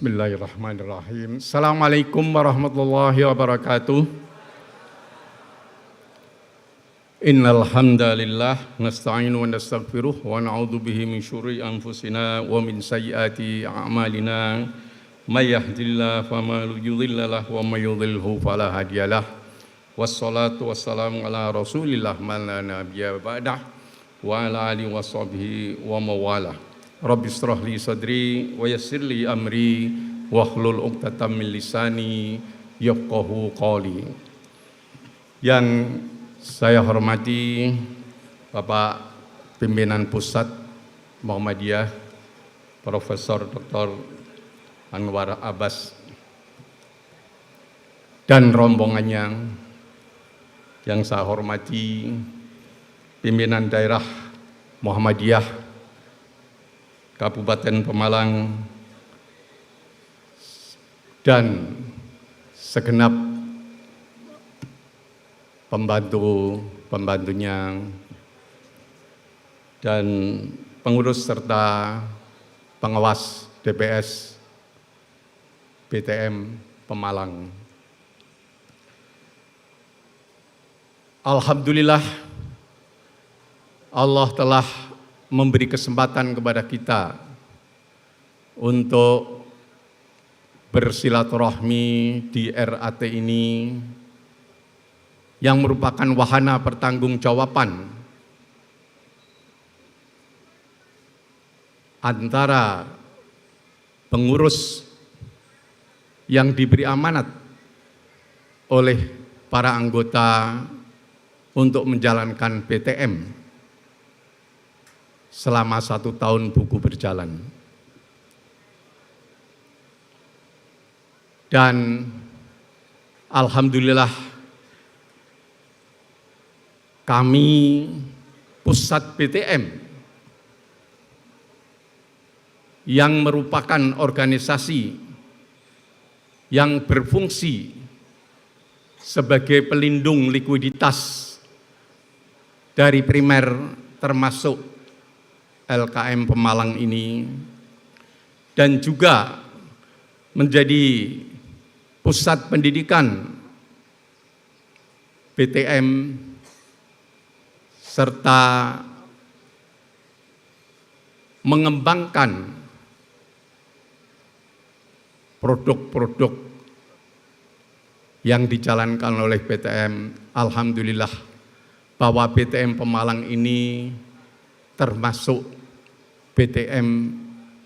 Speaker 6: Bismillahirrahmanirrahim. Assalamualaikum warahmatullahi wabarakatuh. Innal hamdalillah nasta'inu wa nastaghfiruh wa na'udzu bihi min syururi anfusina wa min sayyiati a'malina. May yahdihillahu fala mudilla lahu wa may yudlilhu fala hadiyalah. Wassalatu wassalamu ala Rasulillah man la nabiyya ba'dah wa ala alihi washabbihi wa mawalah. Rabbi shrah li sadri wa yassir li amri wahlul 'uqdatam min lisani yafqahu qawli. Yang saya hormati Bapak Pimpinan Pusat Muhammadiyah Profesor Dr. Anwar Abbas dan rombongannya, yang saya hormati Pimpinan Daerah Muhammadiyah Kabupaten Pemalang dan segenap pembantunya dan pengurus serta pengawas DPS BTM Pemalang. Alhamdulillah Allah telah memberi kesempatan kepada kita untuk bersilaturahmi di RAT ini yang merupakan wahana pertanggungjawaban antara pengurus yang diberi amanat oleh para anggota untuk menjalankan BTM selama 1 tahun buku berjalan. Dan alhamdulillah kami pusat BTM yang merupakan organisasi yang berfungsi sebagai pelindung likuiditas dari primer termasuk LKM Pemalang ini, dan juga menjadi pusat pendidikan BTM serta mengembangkan produk-produk yang dijalankan oleh BTM. Alhamdulillah bahwa BTM Pemalang ini termasuk BTM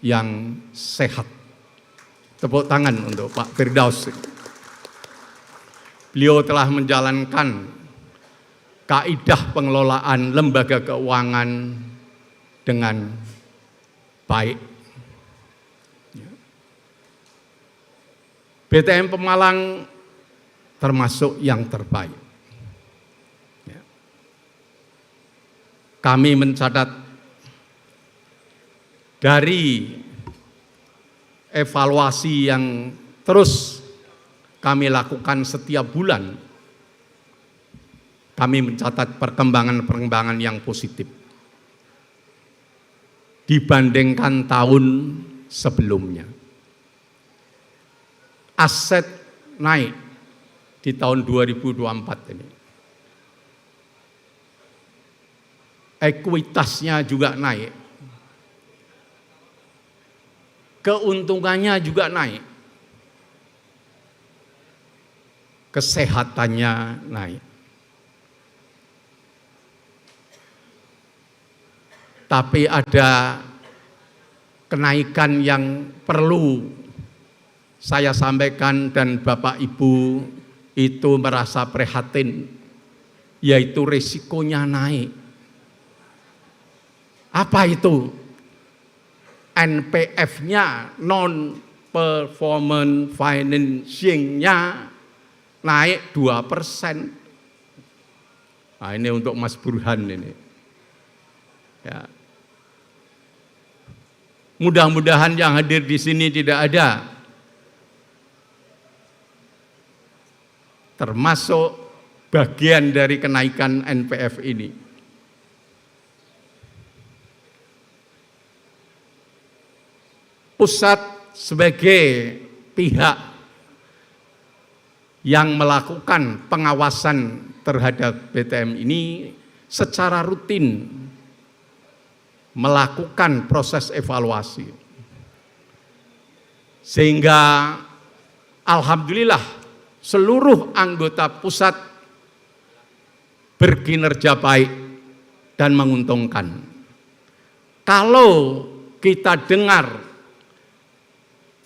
Speaker 6: yang sehat. Tepuk tangan untuk Pak Firdaus. Beliau telah menjalankan kaidah pengelolaan lembaga keuangan dengan baik. BTM Pemalang termasuk yang terbaik. Kami mencatat dari evaluasi yang terus kami lakukan setiap bulan. Kami mencatat perkembangan-perkembangan yang positif dibandingkan tahun sebelumnya. Aset naik di tahun 2024 ini. Ekuitasnya juga naik. Keuntungannya juga naik. Kesehatannya naik. Tapi ada kenaikan yang perlu saya sampaikan dan Bapak Ibu itu merasa prihatin, yaitu risikonya naik. Apa itu? NPF-nya, non-performance financing-nya naik 2%. Nah, ini untuk Mas Burhan ini. Ya. Mudah-mudahan yang hadir di sini tidak ada termasuk bagian dari kenaikan NPF ini. Pusat sebagai pihak yang melakukan pengawasan terhadap BTM ini secara rutin melakukan proses evaluasi. Sehingga alhamdulillah seluruh anggota pusat berkinerja baik dan menguntungkan. Kalau kita dengar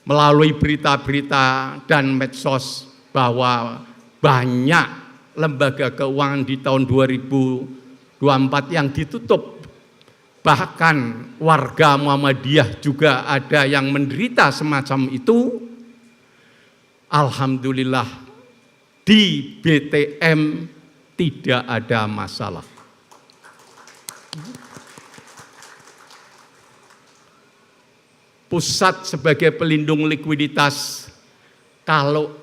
Speaker 6: melalui berita-berita dan medsos bahwa banyak lembaga keuangan di tahun 2024 yang ditutup, bahkan warga Muhammadiyah juga ada yang menderita semacam itu, alhamdulillah di BTM tidak ada masalah. Pusat sebagai pelindung likuiditas, kalau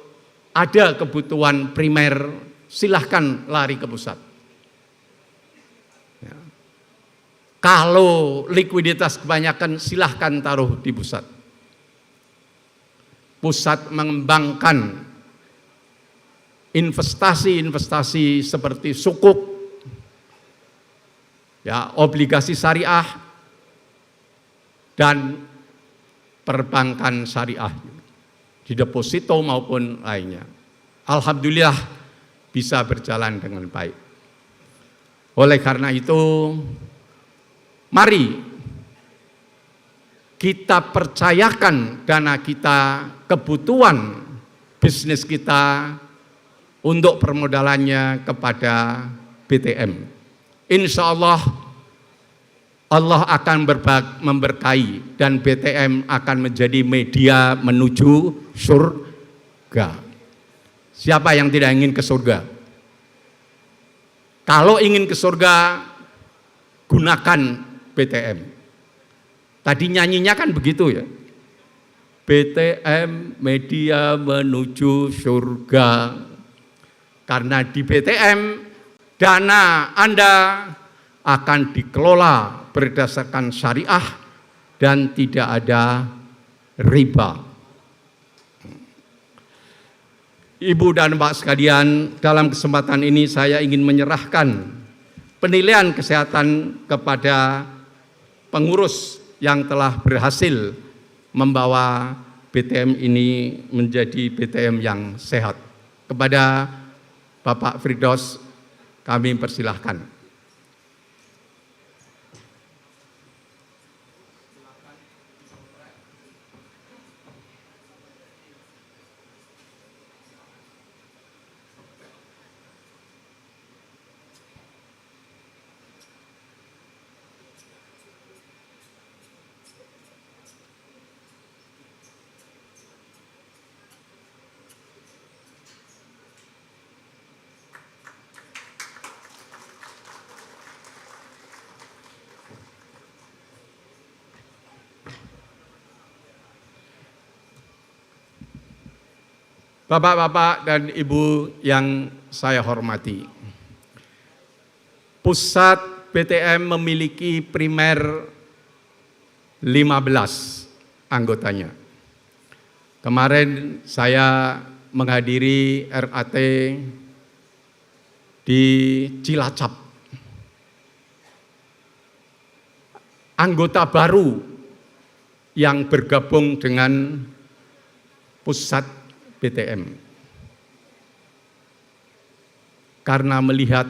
Speaker 6: ada kebutuhan primer silahkan lari ke pusat. Ya. Kalau likuiditas kebanyakan silahkan taruh di pusat. Pusat mengembangkan investasi-investasi seperti sukuk, ya, obligasi syariah, dan perbankan syariah di deposito maupun lainnya. Alhamdulillah bisa berjalan dengan baik. Oleh karena itu, mari kita percayakan dana kita, kebutuhan bisnis kita untuk permodalannya kepada BTM. Insya Allah Allah akan memberkahi dan BTM akan menjadi media menuju surga. Siapa yang tidak ingin ke surga? Kalau ingin ke surga, gunakan BTM. Tadi nyanyinya kan begitu ya. BTM media menuju surga. Karena di BTM dana Anda akan dikelola berdasarkan syariah dan tidak ada riba. Ibu dan Pak sekalian, dalam kesempatan ini saya ingin menyerahkan penilaian kesehatan kepada pengurus yang telah berhasil membawa BTM ini menjadi BTM yang sehat. Kepada Bapak Firdaus kami persilahkan. Bapak-bapak dan ibu yang saya hormati, pusat BTM memiliki primer 15 anggotanya. Kemarin saya menghadiri RAT di Cilacap. Anggota baru yang bergabung dengan pusat BTM. Karena melihat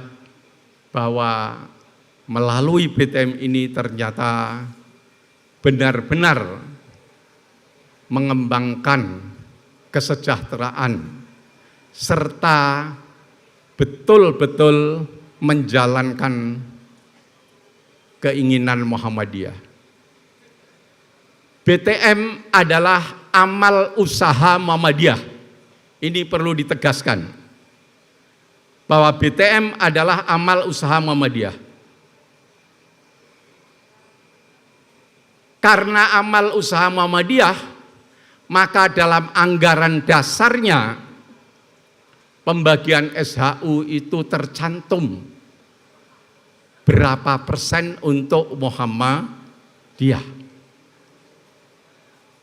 Speaker 6: bahwa melalui BTM ini ternyata benar-benar mengembangkan kesejahteraan serta betul-betul menjalankan keinginan Muhammadiyah. BTM adalah amal usaha Muhammadiyah. Ini perlu ditegaskan bahwa BTM adalah amal usaha Muhammadiyah. Karena amal usaha Muhammadiyah, maka dalam anggaran dasarnya pembagian SHU itu tercantum berapa persen untuk Muhammadiyah.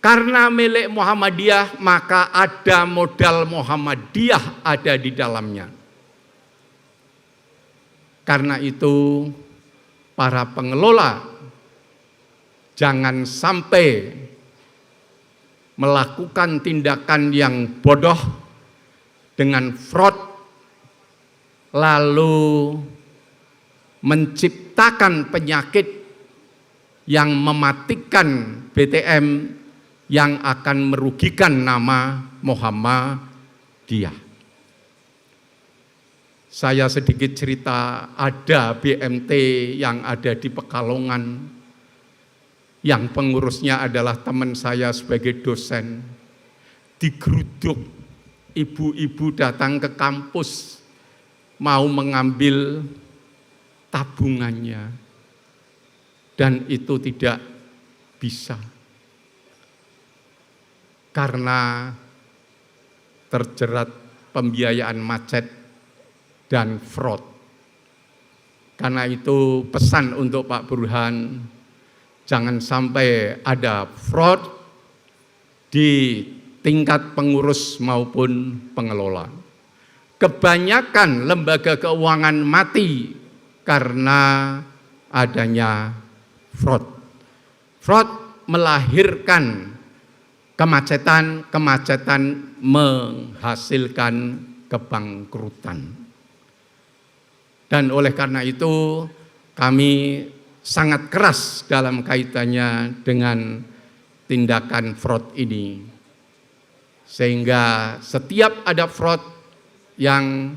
Speaker 6: Karena milik Muhammadiyah, maka ada modal Muhammadiyah ada di dalamnya. Karena itu para pengelola jangan sampai melakukan tindakan yang bodoh dengan fraud, lalu menciptakan penyakit yang mematikan BTM yang akan merugikan nama Muhammadiyah. Saya sedikit cerita, ada BMT yang ada di Pekalongan, yang pengurusnya adalah teman saya sebagai dosen. Digeruduk, ibu-ibu datang ke kampus mau mengambil tabungannya, dan itu tidak bisa karena terjerat pembiayaan macet dan fraud. Karena itu pesan untuk Pak Burhan, jangan sampai ada fraud di tingkat pengurus maupun pengelola. Kebanyakan lembaga keuangan mati karena adanya fraud. Fraud melahirkan kemacetan menghasilkan kebangkrutan. Dan oleh karena itu kami sangat keras dalam kaitannya dengan tindakan fraud ini. Sehingga setiap ada fraud yang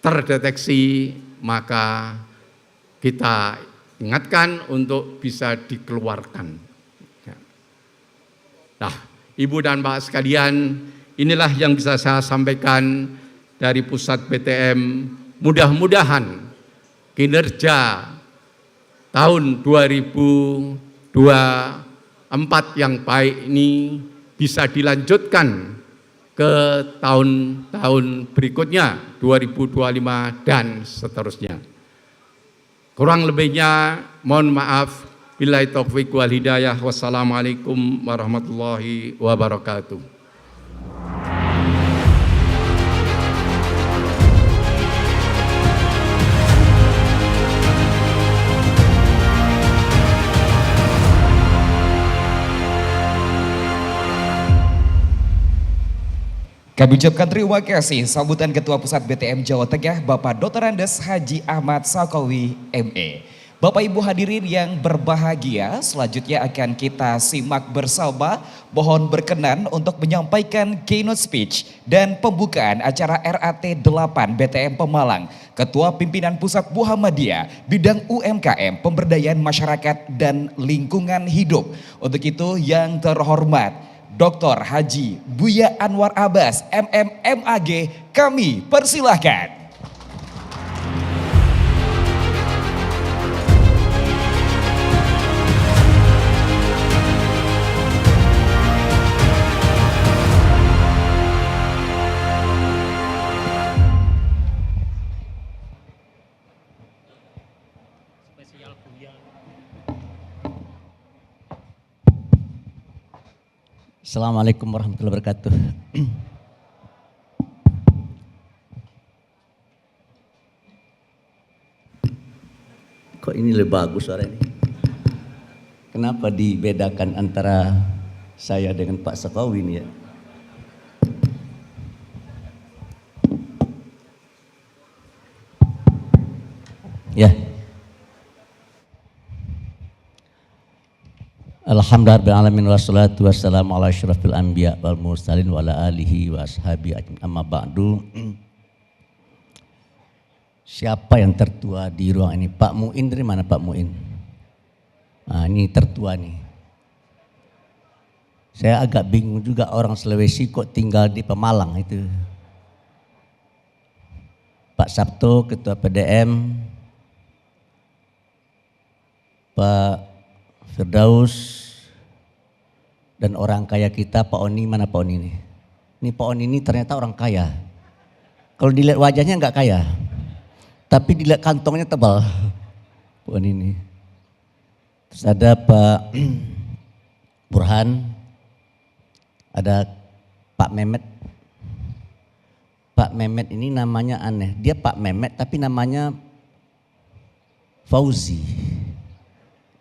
Speaker 6: terdeteksi, maka kita ingatkan untuk bisa dikeluarkan. Nah, Ibu dan Bapak sekalian, inilah yang bisa saya sampaikan dari pusat BTM. Mudah-mudahan kinerja tahun 2024 yang baik ini bisa dilanjutkan ke tahun-tahun berikutnya, 2025 dan seterusnya. Kurang lebihnya mohon maaf. Billahi taufiq wal hidayah. Wassalamualaikum warahmatullahi wabarakatuh.
Speaker 1: Kami ucapkan terima kasih sambutan Ketua Pusat BTM Jawa Tengah Bapak Dr. Andes Haji Ahmad Sakawi ME. Bapak Ibu hadirin yang berbahagia, selanjutnya akan kita simak bersama. Mohon berkenan untuk menyampaikan keynote speech dan pembukaan acara RAT 8 BTM Pemalang. Ketua Pimpinan Pusat Muhammadiyah, Bidang UMKM, Pemberdayaan Masyarakat dan Lingkungan Hidup. Untuk itu yang terhormat Dr. Haji Buya Anwar Abbas, MMMAG, kami persilahkan.
Speaker 7: Assalamualaikum warahmatullahi wabarakatuh. Kok ini lebih bagus suara ini? Kenapa dibedakan antara saya dengan Pak Sakawi ini ya? Ya. Alhamdulillahirrahmanirrahim wassalatu wassalamu ala asyrafil anbiya wal mursalin wa ala alihi wa ashabi ajma'in amma ba'du. Siapa yang tertua di ruang ini? Pak Muin dari mana Pak Muin? Nah ini tertua nih. Saya agak bingung juga orang Sulawesi kok tinggal di Pemalang itu. Pak Sabto Ketua PDM, Pak Firdaus, dan orang kaya kita Pak Oni, mana Pak Oni ini? Ini Pak Oni ini ternyata orang kaya. Kalau dilihat wajahnya enggak kaya, tapi dilihat kantongnya tebal. Pak Oni ini. Terus ada Pak Burhan, ada Pak Mehmet. Pak Mehmet ini namanya aneh. Dia Pak Mehmet tapi namanya Fauzi.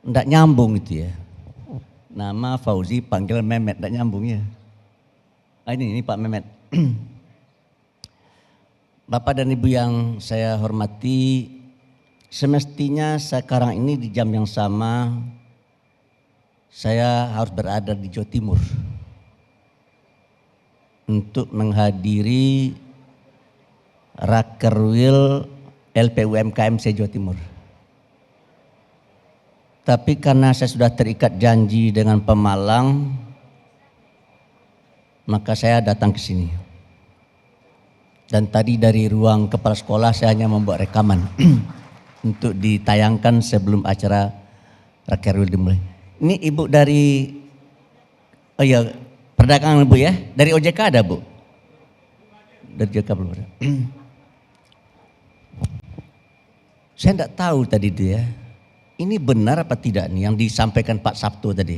Speaker 7: Nggak nyambung itu ya. Nama Fauzi panggil Mehmet, nggak nyambung ya. Nah ini Pak Mehmet. Bapak dan Ibu yang saya hormati, semestinya sekarang ini di jam yang sama saya harus berada di Jawa Timur untuk menghadiri Rakerwil LPUMKM se-Jawa Timur. Tapi karena saya sudah terikat janji dengan Pemalang, maka saya datang ke sini. Dan tadi dari ruang kepala sekolah saya hanya membuat rekaman untuk ditayangkan sebelum acara Rakerwil dimulai. Ini Ibu dari, oh iya, perdagangan Bu ya? Dari OJK ada Bu? Dari OJK belum ada. Saya enggak tahu tadi itu ya. Ini benar apa tidak nih yang disampaikan Pak Sabto tadi?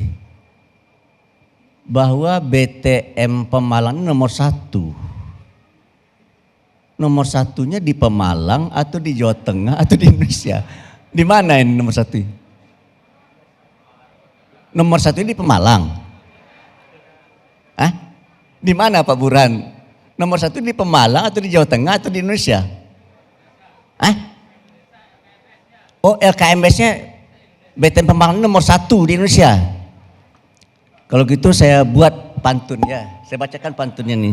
Speaker 7: Bahwa BTM Pemalang ini nomor 1. Nomor 1-nya di Pemalang atau di Jawa Tengah atau di Indonesia? Di mana ini nomor 1? Nomor 1 ini di Pemalang. Hah? Di mana Pak Burhan? Nomor 1 di Pemalang atau di Jawa Tengah atau di Indonesia? Hah? Oh LKMS-nya BTM Pemalang nomor 1 di Indonesia. Kalau gitu saya buat pantun ya. Saya bacakan pantunnya nih.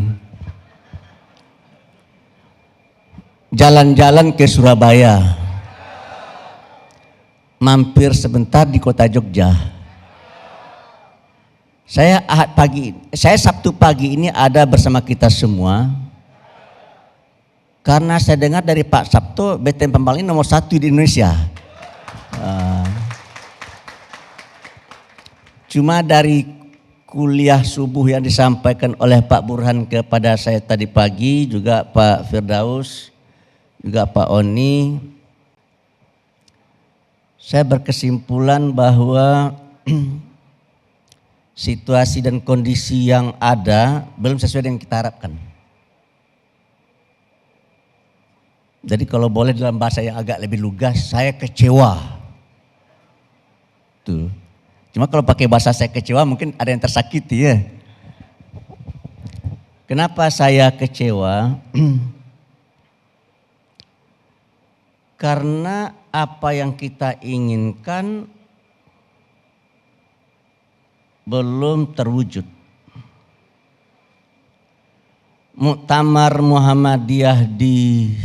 Speaker 7: Jalan-jalan ke Surabaya, mampir sebentar di kota Jogja. Saya Sabtu pagi ini ada bersama kita semua. Karena saya dengar dari Pak Sabto BTM Pemalang ini nomor 1 di Indonesia. Cuma dari kuliah subuh yang disampaikan oleh Pak Burhan kepada saya tadi pagi, juga Pak Firdaus, juga Pak Oni, saya berkesimpulan bahwa situasi dan kondisi yang ada belum sesuai dengan kita harapkan. Jadi kalau boleh dalam bahasa yang agak lebih lugas, saya kecewa. Tuh. Cuma kalau pakai bahasa saya kecewa mungkin ada yang tersakiti ya. Kenapa saya kecewa? Karena apa yang kita inginkan belum terwujud. Muktamar Muhammadiyah di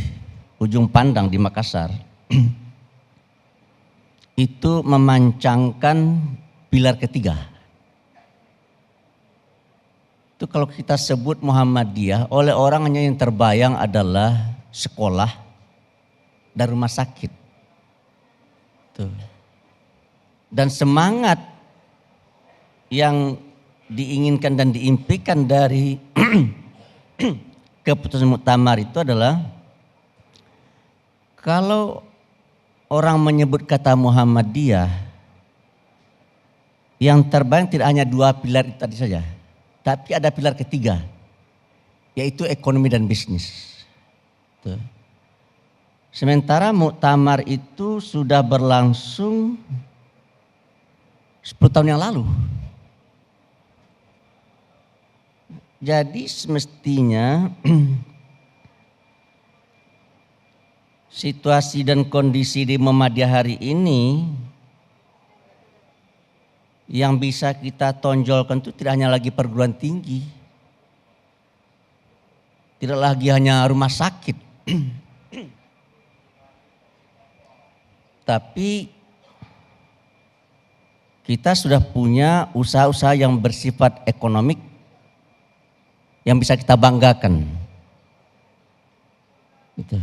Speaker 7: Ujung Pandang di Makassar itu memancangkan pilar ketiga. Itu kalau kita sebut Muhammadiyah, oleh orang hanya yang terbayang adalah sekolah dan rumah sakit. Tuh. Dan semangat yang diinginkan dan diimpikan dari keputusan muktamar itu adalah kalau orang menyebut kata Muhammadiyah, yang terbayang tidak hanya 2 pilar itu tadi saja. Tapi ada pilar ketiga, yaitu ekonomi dan bisnis. Tuh. Sementara muktamar itu sudah berlangsung 10 tahun yang lalu. Jadi semestinya situasi dan kondisi di Muhammadiyah hari ini yang bisa kita tonjolkan itu tidak hanya lagi perguruan tinggi, tidak lagi hanya rumah sakit, tapi kita sudah punya usaha-usaha yang bersifat ekonomik yang bisa kita banggakan. Gitu.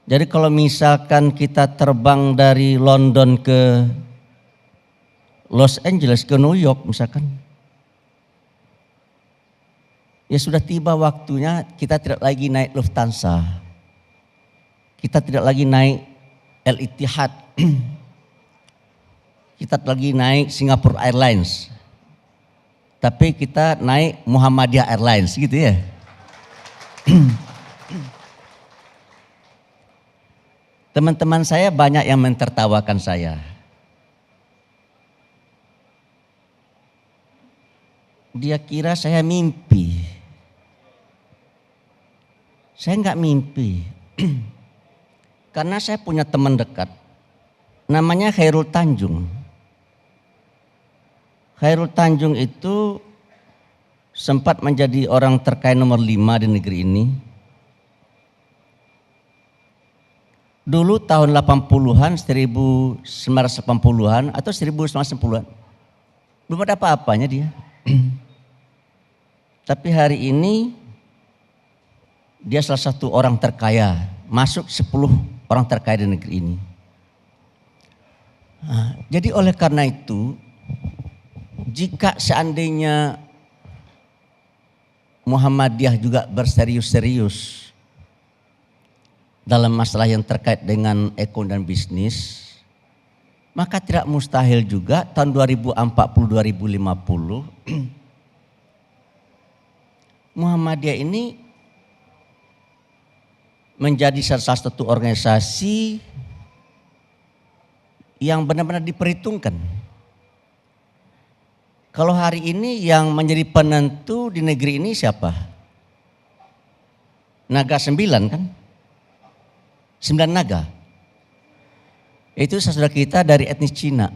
Speaker 7: Jadi kalau misalkan kita terbang dari London ke Los Angeles, ke New York misalkan, ya sudah tiba waktunya kita tidak lagi naik Lufthansa, kita tidak lagi naik Al Ittihad, kita lagi naik Singapore Airlines, tapi kita naik Muhammadiyah Airlines gitu ya. Teman-teman saya banyak yang mentertawakan saya. Dia kira saya mimpi. Saya enggak mimpi. Karena saya punya teman dekat, namanya Khairul Tanjung. Khairul Tanjung itu sempat menjadi orang terkaya nomor 5 di negeri ini. Dulu tahun 80-an, 1980-an atau 1990-an. Belum ada apa-apanya dia. Tapi hari ini dia salah satu orang terkaya, masuk 10 orang terkaya di negeri ini. Nah, jadi oleh karena itu, jika seandainya Muhammadiyah juga berserius-serius dalam masalah yang terkait dengan ekonomi dan bisnis, maka tidak mustahil juga tahun 2040-2050 Muhammadiyah ini menjadi salah satu organisasi yang benar-benar diperhitungkan. Kalau hari ini yang menjadi penentu di negeri ini siapa? Naga 9 kan? 9 naga. Itu saudara kita dari etnis Cina.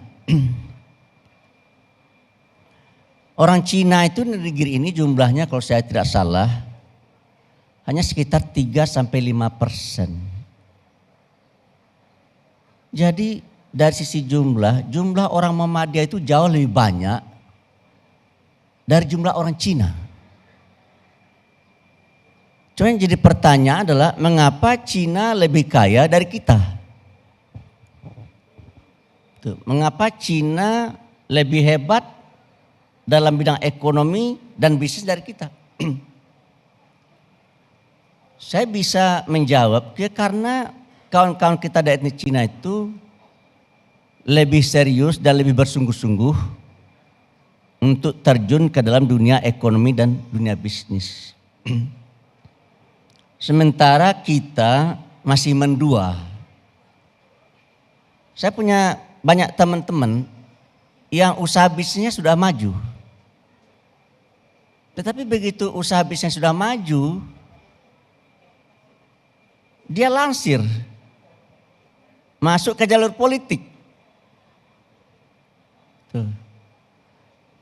Speaker 7: Orang Cina itu di negeri ini jumlahnya kalau saya tidak salah hanya sekitar 3-5%. Jadi dari sisi jumlah orang Muhammadiyah itu jauh lebih banyak dari jumlah orang Cina. Cuma yang jadi pertanyaan adalah mengapa Cina lebih kaya dari kita? Tuh, mengapa Cina lebih hebat dalam bidang ekonomi dan bisnis dari kita? Saya bisa menjawab ya karena kawan-kawan kita dari etnis Cina itu lebih serius dan lebih bersungguh-sungguh untuk terjun ke dalam dunia ekonomi dan dunia bisnis. Sementara kita masih mendua. Saya punya banyak teman-teman yang usaha bisnisnya sudah maju. Tetapi begitu usaha bisnisnya sudah maju, dia langsir masuk ke jalur politik. Tuh.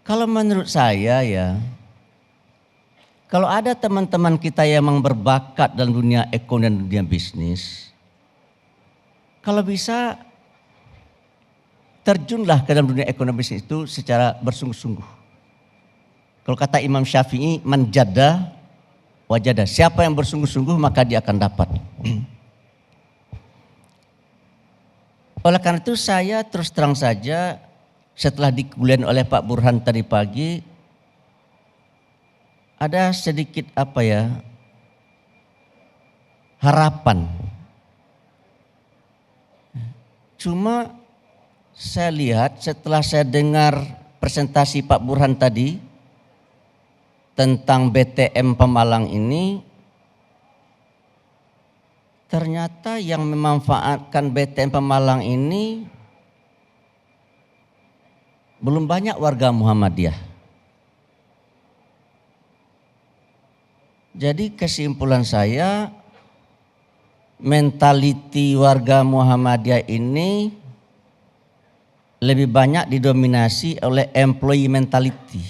Speaker 7: Kalau menurut saya ya, kalau ada teman-teman kita yang memang berbakat dalam dunia ekonomi dan dunia bisnis, kalau bisa terjunlah ke dalam dunia ekonomi bisnis itu secara bersungguh-sungguh. Kalau kata Imam Syafi'i, man jadda wajada. Siapa yang bersungguh-sungguh maka dia akan dapat. Oleh karena itu saya terus terang saja setelah dikuliahin oleh Pak Burhan tadi pagi, ada sedikit harapan. Cuma saya lihat setelah saya dengar presentasi Pak Burhan tadi, tentang BTM Pemalang ini, ternyata yang memanfaatkan BTM Pemalang ini belum banyak warga Muhammadiyah. Jadi kesimpulan saya, mentaliti warga Muhammadiyah ini lebih banyak didominasi oleh employee mentality.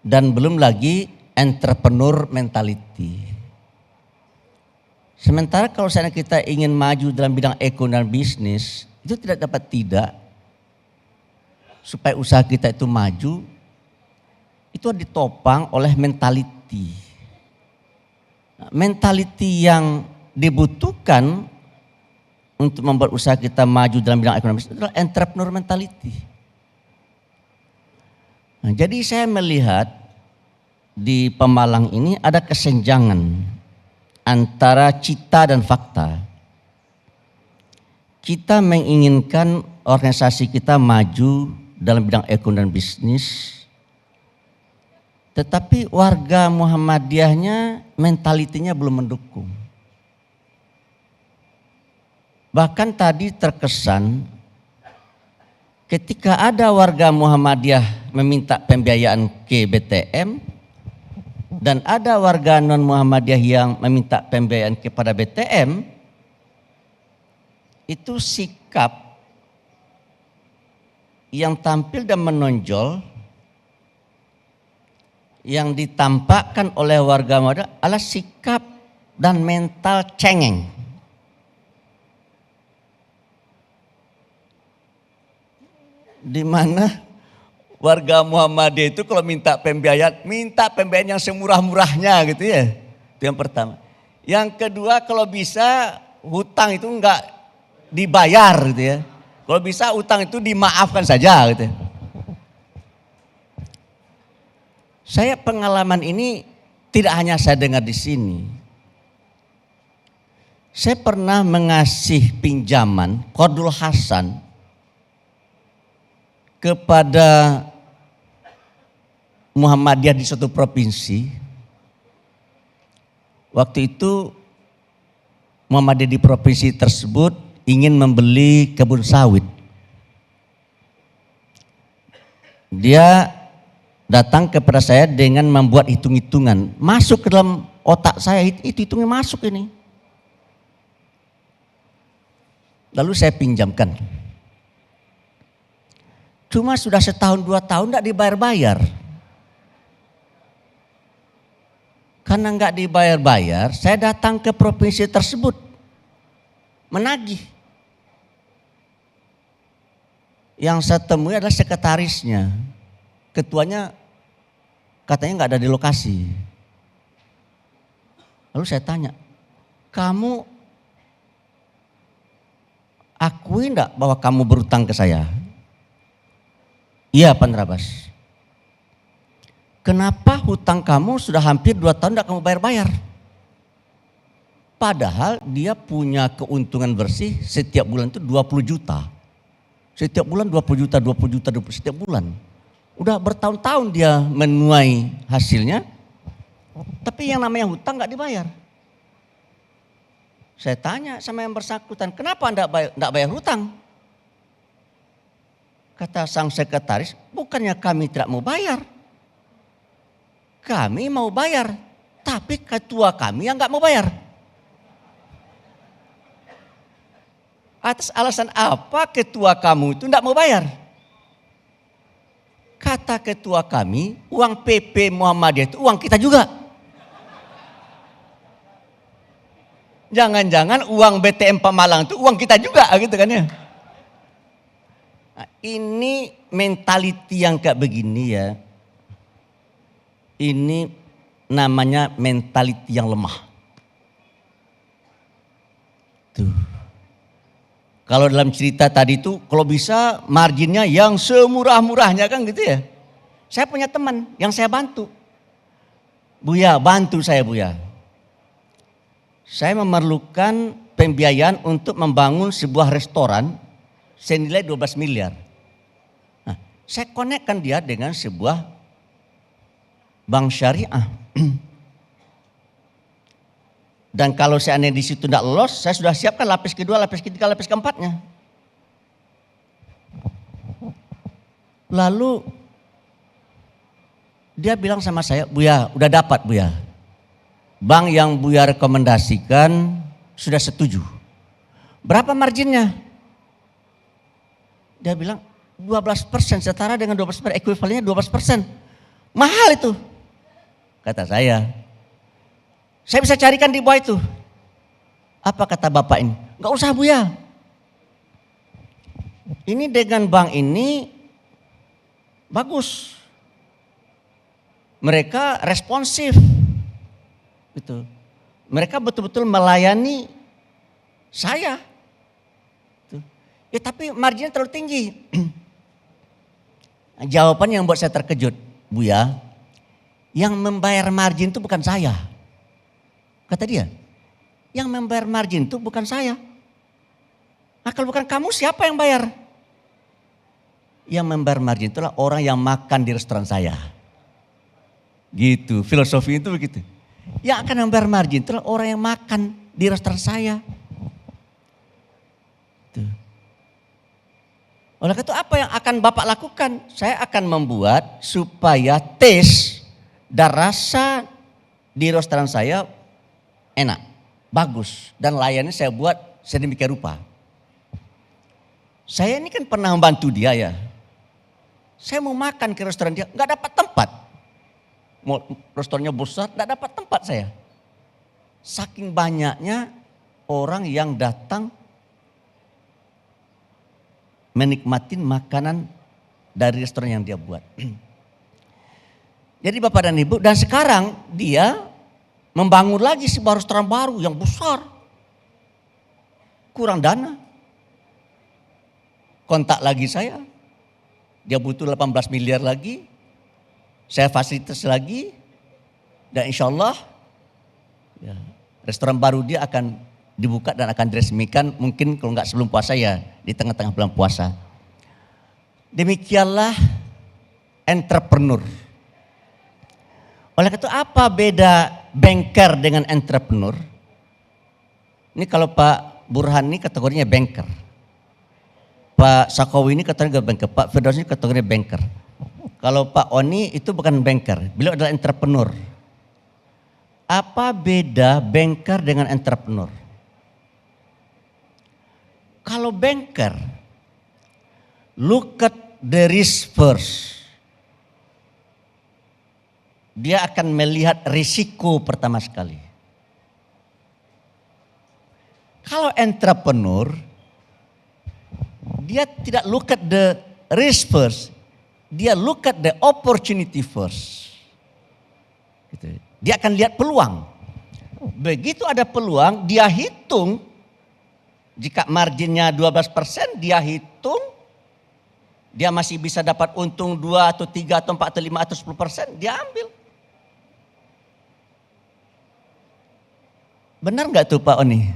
Speaker 7: Dan belum lagi entrepreneur mentality. Sementara kalau misalnya kita ingin maju dalam bidang ekonomi dan bisnis, itu tidak dapat tidak. Supaya usaha kita itu maju, itu ditopang oleh mentality. Nah, mentality yang dibutuhkan untuk membuat usaha kita maju dalam bidang ekonomi itu adalah entrepreneur mentality. Nah, jadi saya melihat di Pemalang ini ada kesenjangan antara cita dan fakta. Kita menginginkan organisasi kita maju dalam bidang ekonomi dan bisnis, tetapi warga Muhammadiyahnya mentalitinya belum mendukung. Bahkan tadi terkesan ketika ada warga Muhammadiyah meminta pembiayaan ke BTM dan ada warga non Muhammadiyah yang meminta pembiayaan kepada BTM, itu sikap yang tampil dan menonjol yang ditampakkan oleh warga Muhammadiyah adalah sikap dan mental cengeng. Di mana warga Muhammadiyah itu kalau minta pembiayaan yang semurah-murahnya gitu ya. Itu yang pertama. Yang kedua, kalau bisa hutang itu enggak dibayar gitu ya. Kalau bisa hutang itu dimaafkan saja gitu ya. Saya pengalaman ini tidak hanya saya dengar di sini. Saya pernah mengasih pinjaman Qardul Hasan kepada Muhammadiyah di suatu provinsi. Waktu itu Muhammadiyah di provinsi tersebut ingin membeli kebun sawit. Dia datang kepada saya dengan membuat hitung-hitungan. Masuk ke dalam otak saya, itu hitungnya masuk ini. Lalu saya pinjamkan. Cuma sudah setahun 2 tahun tidak dibayar-bayar. Karena nggak dibayar-bayar, saya datang ke provinsi tersebut menagih. Yang saya temui adalah sekretarisnya. Ketuanya katanya nggak ada di lokasi. Lalu saya tanya, kamu akui enggak bahwa kamu berutang ke saya? Iya Pak Nrabas. Kenapa hutang kamu sudah hampir 2 tahun enggak kamu bayar-bayar? Padahal dia punya keuntungan bersih setiap bulan itu 20 juta. Setiap bulan 20 juta, 20 juta, 20 setiap bulan. Udah bertahun-tahun dia menuai hasilnya. Tapi yang namanya hutang enggak dibayar. Saya tanya sama yang bersangkutan, kenapa enggak bayar hutang? Kata sang sekretaris, bukannya kami tidak mau bayar. Kami mau bayar, tapi ketua kami yang enggak mau bayar. Atas alasan apa ketua kamu itu enggak mau bayar? Kata ketua kami, uang PP Muhammadiyah itu uang kita juga. Jangan-jangan uang BTM Pemalang itu uang kita juga gitu kan ya. Nah, ini mentality yang kayak begini ya. Ini namanya mentality yang lemah. Tuh. Kalau dalam cerita tadi itu kalau bisa marginnya yang semurah-murahnya kan gitu ya. Saya punya teman yang saya bantu. Buya, bantu saya Buya. Saya memerlukan pembiayaan untuk membangun sebuah restoran senilai 12 miliar. Nah, saya konekkan dia dengan sebuah bank syariah. Dan kalau seandainya di situ tidak lolos, saya sudah siapkan lapis kedua, lapis ketiga, lapis keempatnya. Lalu dia bilang sama saya, Buya, udah dapat Buya. Bank yang Buya rekomendasikan sudah setuju. Berapa marginnya? Dia bilang 12%, setara dengan 12%, ekuivalennya 12%. Mahal itu. Kata saya bisa carikan di bawah itu. Apa kata bapak ini? Enggak usah Buya. Ini dengan bank ini bagus. Mereka responsif. Gitu. Mereka betul-betul melayani saya. Gitu. Ya tapi marginnya terlalu tinggi. Jawaban yang buat saya terkejut, Buya, yang membayar margin itu bukan saya. Kata dia, yang membayar margin itu bukan saya. Nah kalau bukan kamu siapa yang bayar? Yang membayar margin itulah orang yang makan di restoran saya. Gitu, filosofi itu begitu. Yang akan membayar margin itulah orang yang makan di restoran saya. Tuh. Oleh karena itu apa yang akan Bapak lakukan? Saya akan membuat supaya tes dan rasa di restoran saya enak, bagus, dan layannya saya buat sedemikian rupa. Saya ini kan pernah membantu dia ya. Saya mau makan ke restoran dia, nggak dapat tempat. Restorannya besar, nggak dapat tempat saya. Saking banyaknya orang yang datang menikmati makanan dari restoran yang dia buat. Jadi Bapak dan Ibu, dan sekarang dia membangun lagi sebuah restoran baru yang besar. Kurang dana. Kontak lagi saya. Dia butuh 18 miliar lagi. Saya fasilitas lagi. Dan insya Allah ya, restoran baru dia akan dibuka dan akan diresmikan mungkin kalau nggak sebelum puasa ya di tengah-tengah bulan puasa. Demikianlah entrepreneur. Oleh itu apa beda banker dengan entrepreneur? Ini kalau Pak Burhan ini kategorinya banker. Pak Sakawi ini kategorinya banker. Pak Firdaus ini kategorinya banker. Kalau Pak Oni itu bukan banker. Beliau adalah entrepreneur. Apa beda banker dengan entrepreneur? Kalau banker, look at the risk first. Dia akan melihat risiko pertama sekali. Kalau entrepreneur, dia tidak look at the risk first. Dia look at the opportunity first. Gitu. Dia akan lihat peluang. Begitu ada peluang, dia hitung. Jika marginnya 12%, dia hitung. Dia masih bisa dapat untung 2 atau 3 atau 4 atau 5 atau 10%, dia ambil. Benar nggak tuh Pak Oni?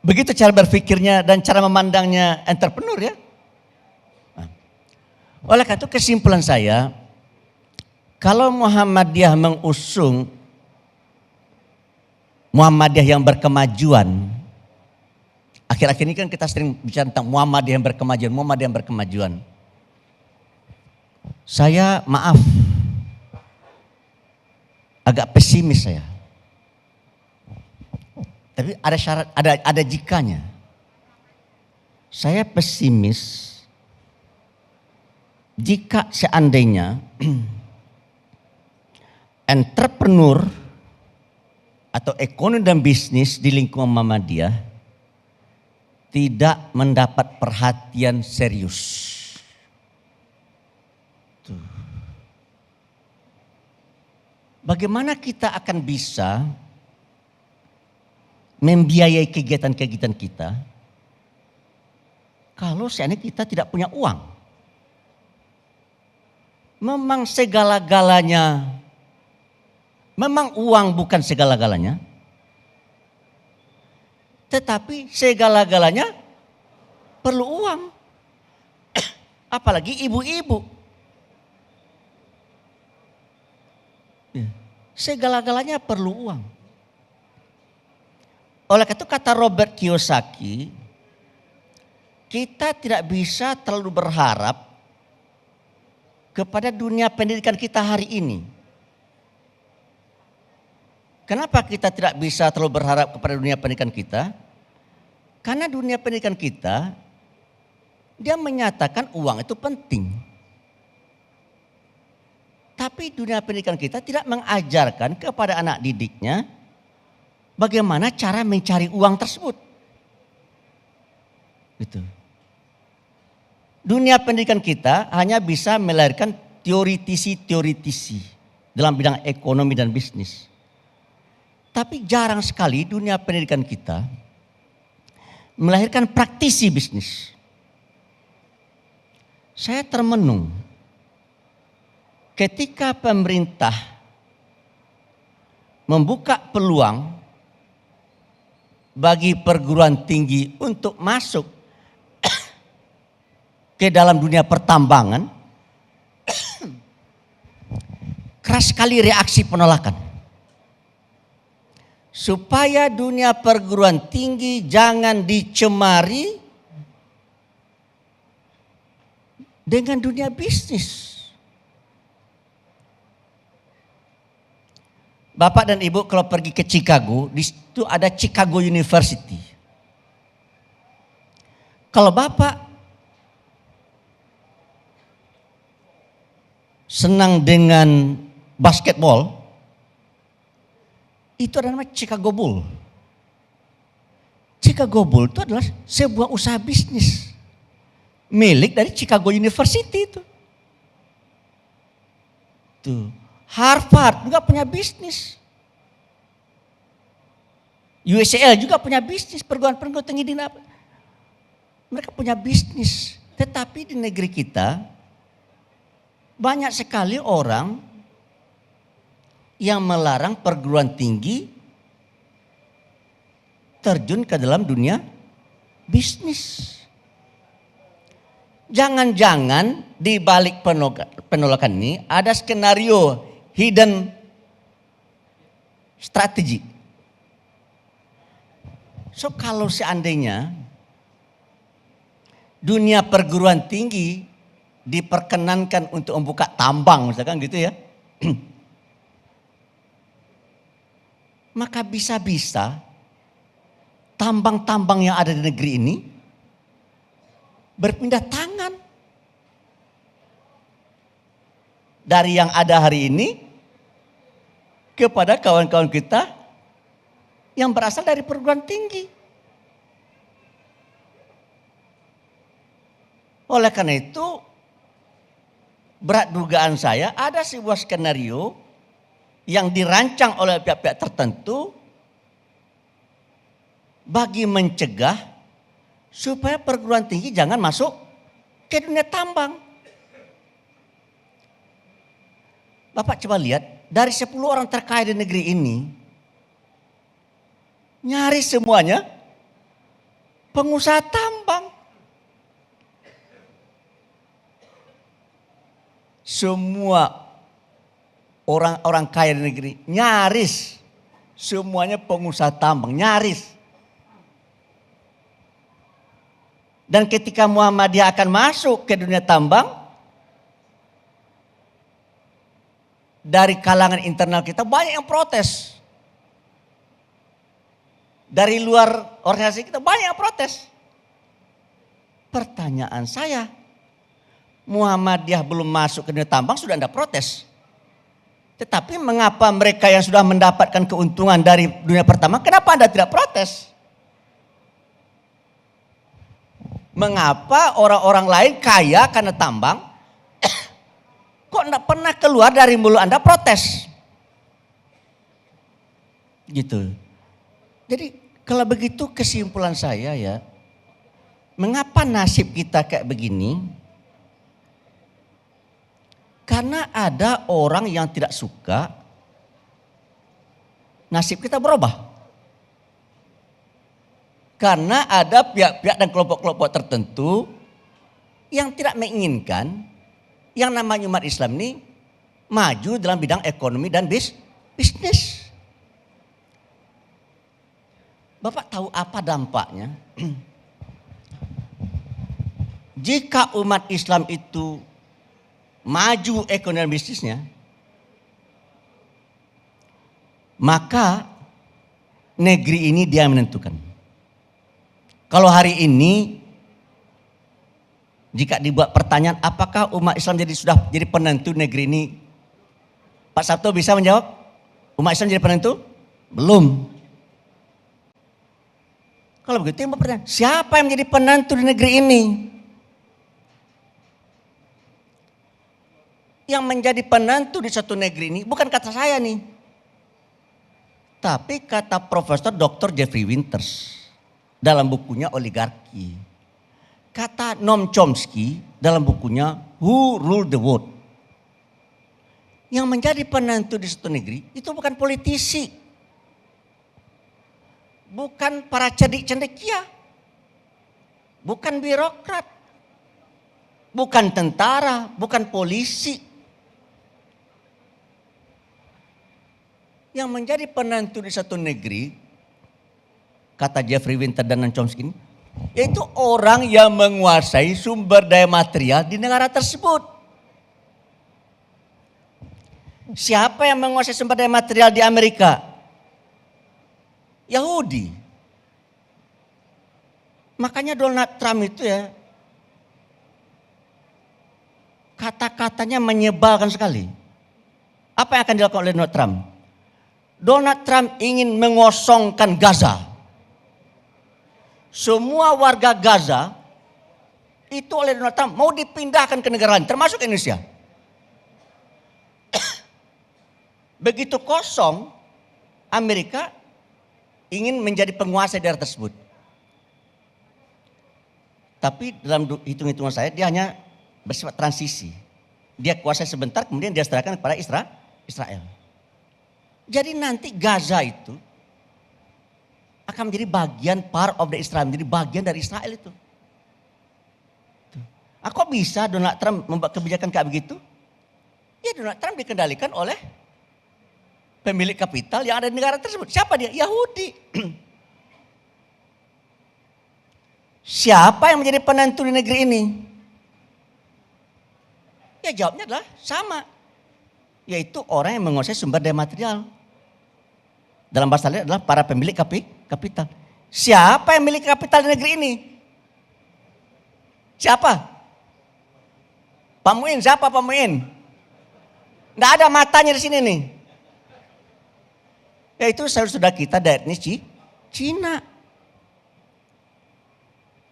Speaker 7: Begitu cara berpikirnya dan cara memandangnya entrepreneur ya. Nah, oleh karena itu kesimpulan saya, kalau Muhammadiyah mengusung Muhammadiyah yang berkemajuan, akhir-akhir ini kan kita sering bicara tentang Muhammadiyah yang berkemajuan, Muhammadiyah yang berkemajuan. Saya maaf, agak pesimis saya. Tapi ada syarat, ada jikanya. Saya pesimis jika seandainya entrepreneur atau ekonomi dan bisnis di lingkungan Muhammadiyah tidak mendapat perhatian serius. Tuh. Bagaimana kita akan bisa membiayai kegiatan-kegiatan kita kalau seandainya kita tidak punya uang? Memang segala-galanya, memang uang bukan segala-galanya, tetapi segala-galanya perlu uang. apalagi ibu-ibu. Segala-galanya perlu uang. Oleh itu kata Robert Kiyosaki, kita tidak bisa terlalu berharap kepada dunia pendidikan kita hari ini. Kenapa kita tidak bisa terlalu berharap kepada dunia pendidikan kita? Karena dunia pendidikan kita, dia menyatakan uang itu penting. Tapi dunia pendidikan kita tidak mengajarkan kepada anak didiknya bagaimana cara mencari uang tersebut. Gitu. Dunia pendidikan kita hanya bisa melahirkan teoritisi dalam bidang ekonomi dan bisnis. Tapi jarang sekali dunia pendidikan kita melahirkan praktisi bisnis. Saya termenung ketika pemerintah membuka peluang bagi perguruan tinggi untuk masuk ke dalam dunia pertambangan, keras sekali reaksi penolakan. Supaya dunia perguruan tinggi jangan dicemari dengan dunia bisnis. Bapak dan Ibu kalau pergi ke Chicago, di situ ada Chicago University. Kalau Bapak senang dengan basketball, itu adalah Chicago Bull. Chicago Bull itu adalah sebuah usaha bisnis milik dari Chicago University itu. Tuh. Harvard juga punya bisnis. UCL juga punya bisnis, perguruan tinggi di mereka punya bisnis. Tetapi di negeri kita banyak sekali orang yang melarang perguruan tinggi terjun ke dalam dunia bisnis. Jangan-jangan di balik penolakan ini ada skenario hidden strategy. So kalau seandainya dunia perguruan tinggi diperkenankan untuk membuka tambang misalkan gitu ya. Maka bisa-bisa tambang-tambang yang ada di negeri ini berpindah tangan. Dari yang ada hari ini kepada kawan-kawan kita yang berasal dari perguruan tinggi. Oleh karena itu, berat dugaan saya ada sebuah skenario yang dirancang oleh pihak-pihak tertentu bagi mencegah supaya perguruan tinggi jangan masuk ke dunia tambang. Bapak coba lihat, dari 10 orang terkaya di negeri ini, nyaris semuanya pengusaha tambang. Semua orang-orang kaya di negeri, nyaris semuanya pengusaha tambang, nyaris. Dan ketika Muhammadiyah akan masuk ke dunia tambang, dari kalangan internal kita banyak yang protes. Dari luar organisasi kita banyak yang protes. Pertanyaan saya, Muhammadiyah belum masuk ke dunia tambang sudah Anda protes. Tetapi mengapa mereka yang sudah mendapatkan keuntungan dari dunia pertama, kenapa Anda tidak protes? Mengapa orang-orang lain kaya karena tambang, kok tidak pernah keluar dari mulut Anda protes? Gitu. Jadi kalau begitu kesimpulan saya ya, mengapa nasib kita kayak begini? Karena ada orang yang tidak suka nasib kita berubah. Karena ada pihak-pihak dan kelompok-kelompok tertentu yang tidak menginginkan yang namanya umat Islam ini maju dalam bidang ekonomi dan bisnis. Bapak tahu apa dampaknya? Jika umat Islam itu maju ekonomi dan bisnisnya, maka negeri ini dia menentukan. Kalau hari ini jika dibuat pertanyaan apakah umat Islam sudah jadi penentu negeri ini, Pak Sabto bisa menjawab? Umat Islam jadi penentu? Belum. Kalau begitu yang bertanya, siapa yang menjadi penentu di negeri ini? Yang menjadi penentu di satu negeri ini bukan kata saya nih, tapi kata Profesor Dr. Jeffrey Winters dalam bukunya Oligarki. Kata Noam Chomsky dalam bukunya Who Ruled the World. Yang menjadi penentu di satu negeri itu bukan politisi, bukan para cendekia, bukan birokrat, bukan tentara, bukan polisi. Yang menjadi penentu di satu negeri, kata Jeffrey Winter dan Noam Chomsky, yaitu orang yang menguasai sumber daya material di negara tersebut. Siapa yang menguasai sumber daya material di Amerika? Yahudi. Makanya Donald Trump itu ya, kata-katanya menyebalkan sekali. Apa yang akan dilakukan oleh Donald Trump? Donald Trump ingin mengosongkan Gaza. Semua warga Gaza itu oleh Donald Trump mau dipindahkan ke negara lain, termasuk Indonesia. Begitu kosong, Amerika ingin menjadi penguasa daerah tersebut. Tapi dalam hitung-hitungan saya dia hanya bersifat transisi. Dia kuasai sebentar kemudian dia serahkan kepada Israel. Jadi nanti Gaza itu akan menjadi bagian part of the Israel, menjadi bagian dari Israel itu. Kok bisa Donald Trump membuat kebijakan kayak begitu? Ya Donald Trump dikendalikan oleh pemilik kapital yang ada di negara tersebut. Siapa dia? Yahudi. Siapa yang menjadi penentu di negeri ini? Ya jawabnya adalah sama. Yaitu orang yang menguasai sumber daya material. Dalam bahasa lain adalah para pemilik kapital. Siapa yang memiliki kapital di negeri ini? Siapa? Pak Muin, siapa Pak Muin? Nggak ada matanya di sini nih. Yaitu saudara-saudara kita dari etnis Cina.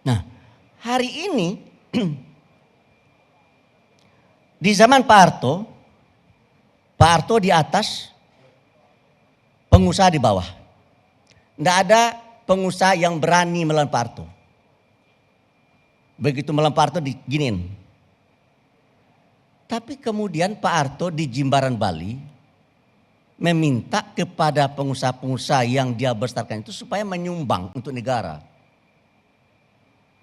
Speaker 7: Nah, hari ini di zaman Pak Harto di atas, pengusaha di bawah. Tidak ada pengusaha yang berani melawan Pak Harto. Begitu melawan Pak Harto diginiin. Tapi kemudian Pak Harto di Jimbaran Bali meminta kepada pengusaha-pengusaha yang dia besarkan itu supaya menyumbang untuk negara.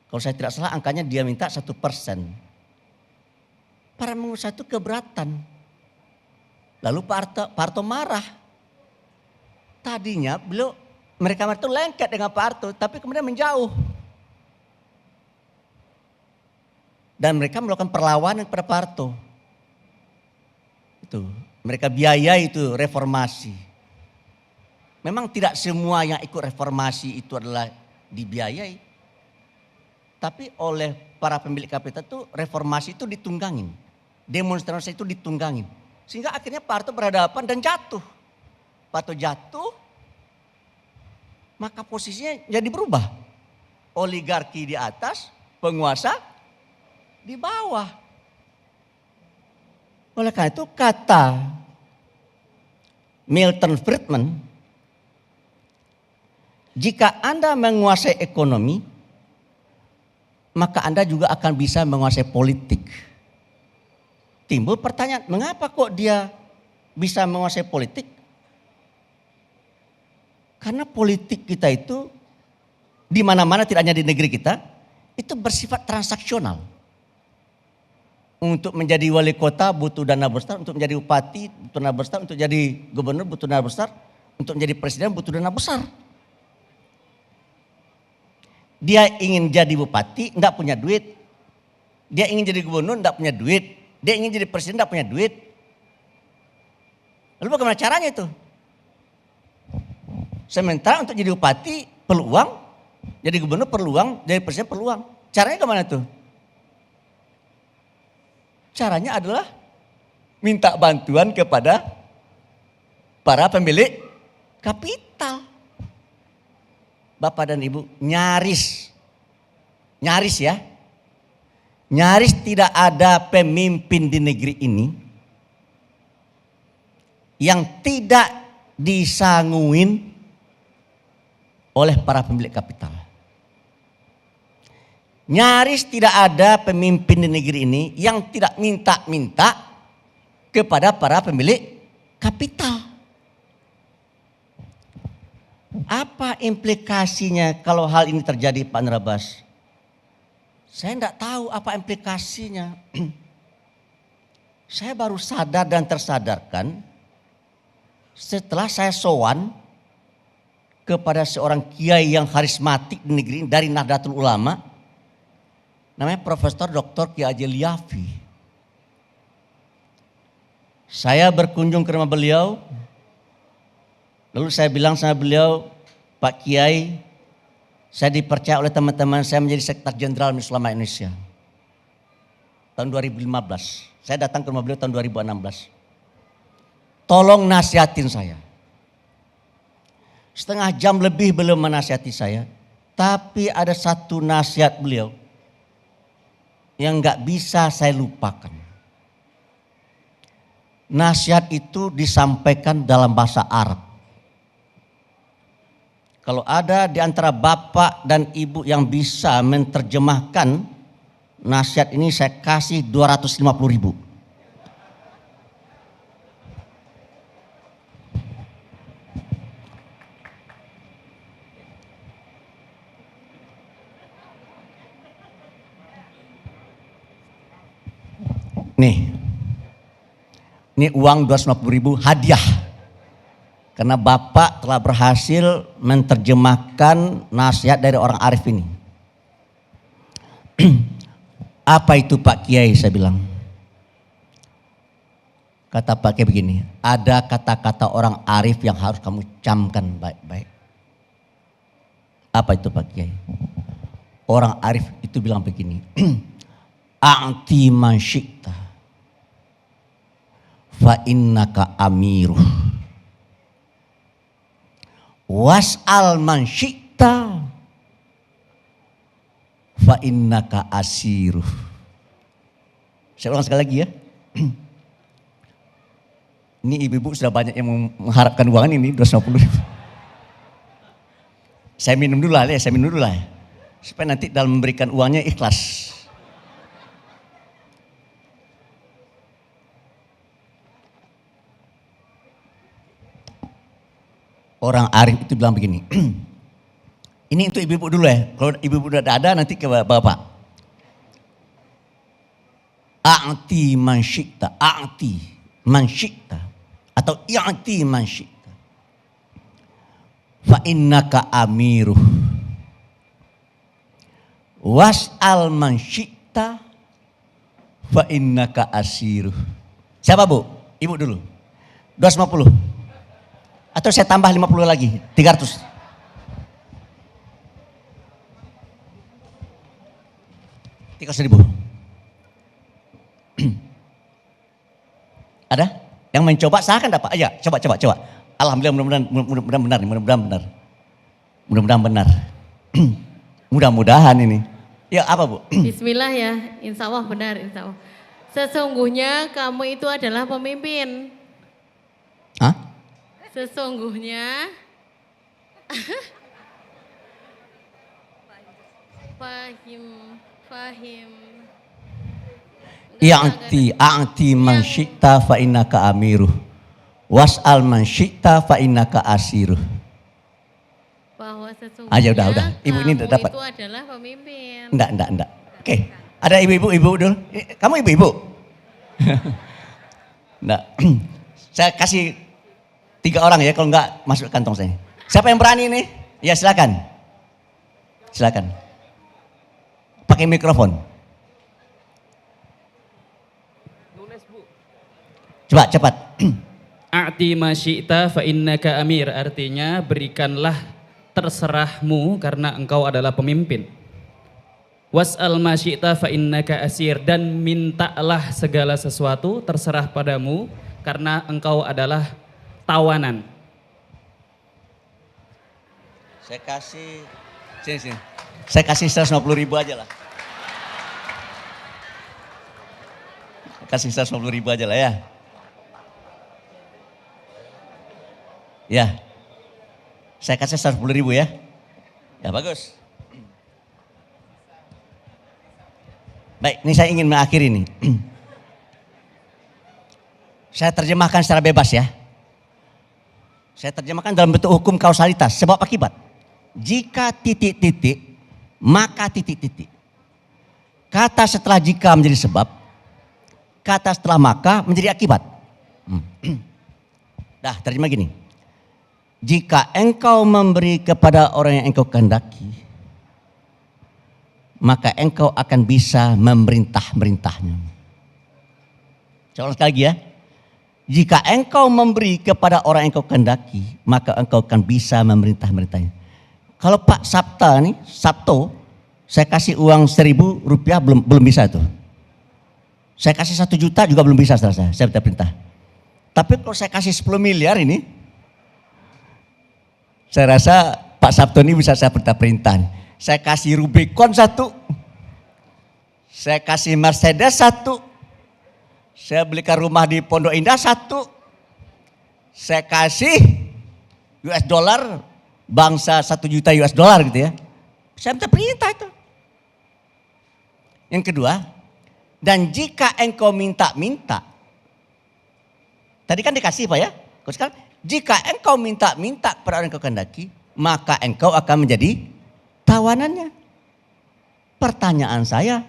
Speaker 7: Kalau saya tidak salah angkanya dia minta 1%. Para pengusaha itu keberatan. Lalu Pak Harto marah. Tadinya mereka itu lengket dengan Pak Harto, tapi kemudian menjauh. Dan mereka melakukan perlawanan kepada Pak Harto. Itu, mereka biayai itu reformasi. Memang tidak semua yang ikut reformasi itu adalah dibiayai. Tapi oleh para pemilik kapital itu reformasi itu ditunggangin. Demonstrasi itu ditunggangin. Sehingga akhirnya Pak Harto berhadapan dan jatuh. Pak Harto jatuh, maka posisinya jadi berubah. Oligarki di atas, penguasa di bawah. Oleh karena itu kata Milton Friedman, jika Anda menguasai ekonomi, maka Anda juga akan bisa menguasai politik. Timbul pertanyaan, mengapa kok dia bisa menguasai politik? Karena politik kita itu di mana-mana, tidak hanya di negeri kita, itu bersifat transaksional. Untuk menjadi wali kota butuh dana besar, untuk menjadi bupati butuh dana besar, untuk jadi gubernur butuh dana besar, untuk menjadi presiden butuh dana besar. Dia ingin jadi bupati, enggak punya duit. Dia ingin jadi gubernur, enggak punya duit. Dia ingin jadi presiden, enggak punya duit. Lalu bagaimana caranya itu? Sementara untuk jadi bupati perlu uang, jadi gubernur perlu uang, jadi presiden perlu uang. Caranya kemana tuh? Caranya adalah minta bantuan kepada para pemilik kapital. Bapak dan Ibu, nyaris ya, nyaris tidak ada pemimpin di negeri ini yang tidak disanguin oleh para pemilik kapital. Nyaris tidak ada pemimpin di negeri ini yang tidak minta-minta kepada para pemilik kapital. Apa implikasinya kalau hal ini terjadi, Pak Nerabas? Saya tidak tahu apa implikasinya. Saya baru sadar dan tersadarkan setelah saya sowan kepada seorang kiai yang karismatik di negeri ini dari Nahdlatul Ulama, namanya Profesor Dr. Kiai Haji Liafi. Saya berkunjung ke rumah beliau, lalu saya bilang sama beliau, Pak Kiai, saya dipercaya oleh teman-teman saya menjadi Sekretaris Jenderal Majelis Ulama Indonesia. Tahun 2015, saya datang ke rumah beliau tahun 2016. Tolong nasihatin saya. Setengah jam lebih belum menasihati saya, tapi ada satu nasihat beliau yang gak bisa saya lupakan. Nasihat itu disampaikan dalam bahasa Arab. Kalau ada di antara bapak dan ibu yang bisa menerjemahkan nasihat ini, saya kasih 250.000. Ini uang 250.000 hadiah. Karena Bapak telah berhasil menerjemahkan nasihat dari orang arif ini. Apa itu Pak Kiai, saya bilang. Kata Pak Kiai begini, ada kata-kata orang arif yang harus kamu camkan baik-baik. Apa itu Pak Kiai? Orang arif itu bilang begini, a'ti man syi'ta fa innaka amiruh, was'al man syi'ta fa innaka asiruh. Saya ulang sekali lagi ya. Ini ibu-ibu sudah banyak yang mengharapkan uangan ini 250. Saya minum dulu lah ya, supaya nanti dalam memberikan uangnya ikhlas. Orang arif itu bilang begini, ini untuk ibu-ibu dulu ya, kalau ibu-ibu udah ada nanti ke bapak. A'ti man syi'ta, a'ti man syi'ta, atau i'ti man syi'ta, fa innaka amiruh, was'al man syi'ta, fa innaka asiruh. Siapa Bu? Ibu dulu. 250. Atau saya tambah 50 lagi, 300. Ribu. Ada? Yang mencoba silahkan dapat. Ayo, coba. Alhamdulillah, mudah-mudahan benar. Mudah-mudahan ini. Ya apa Bu?
Speaker 8: Bismillah ya, insya Allah benar, insya Allah. Sesungguhnya kamu itu adalah pemimpin.
Speaker 7: Hah?
Speaker 8: Sesungguhnya Fahim. A'ti
Speaker 7: man syi'ta fa innaka amiruh, was'al man syi'ta fa innaka asiruh.
Speaker 8: Bahwa sesungguhnya
Speaker 7: udah. Ibu ini
Speaker 8: kamu
Speaker 7: dapat.
Speaker 8: itu adalah pemimpin.
Speaker 7: Enggak. Oke, ada ibu-ibu dulu. Kamu ibu-ibu? Nggak. Saya kasih 3 orang ya, kalau enggak masuk kantong saya. Siapa yang berani nih? Ya silakan. Silakan. Pakai mikrofon. Coba cepat.
Speaker 9: A'ti ma syi'ta fa innaka amir, artinya berikanlah terserahmu karena engkau adalah pemimpin. Was'al ma syi'ta fa innaka asir, dan mintalah segala sesuatu terserah padamu karena engkau adalah tawanan.
Speaker 7: Saya kasih sini. Saya kasih 150.000 aja lah. Kasih 150.000 aja lah ya. Ya. Saya kasih 150.000 ya. Ya bagus. Baik, ini saya ingin mengakhiri nih. Saya terjemahkan secara bebas ya. Saya terjemahkan dalam bentuk hukum kausalitas, sebab akibat. Jika titik-titik, maka titik-titik. Kata setelah jika menjadi sebab, kata setelah maka menjadi akibat. Dah, terjemah gini. Jika engkau memberi kepada orang yang engkau kehendaki, maka engkau akan bisa memerintah-merintahnya. Saya ulang sekali lagi ya. Jika engkau memberi kepada orang yang engkau kehendaki, maka engkau akan bisa memerintah-merintahnya. Kalau Pak Sabto, saya kasih uang 1.000 rupiah belum bisa tuh. Saya kasih 1 juta juga belum bisa setelah saya minta perintah. Tapi kalau saya kasih 10 miliar ini, saya rasa Pak Sabto ini bisa saya perintah-perintah. Saya kasih Rubicon 1, saya kasih Mercedes 1, saya belikan rumah di Pondok Indah 1, saya kasih US dollar, bangsa 1 juta US dollar gitu ya. Saya minta perintah itu. Yang kedua, dan jika engkau minta-minta, tadi kan dikasih Pak ya, kau sekarang, jika engkau minta-minta kepada orang yang kau kehendaki, maka engkau akan menjadi tawanannya. Pertanyaan saya,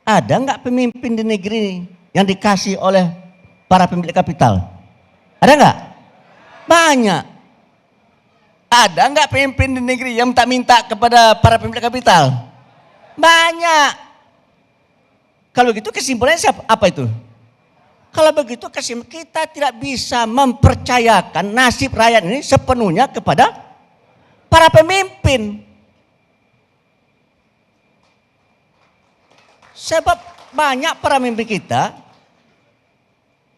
Speaker 7: ada nggak pemimpin di negeri ini yang dikasih oleh para pemilik kapital? Ada nggak? Banyak. Ada nggak pemimpin di negeri yang minta-minta kepada para pemilik kapital? Banyak. Kalau begitu kesimpulannya siapa? Apa itu? Kalau begitu kita tidak bisa mempercayakan nasib rakyat ini sepenuhnya kepada para pemimpin. Sebab banyak para pemimpin kita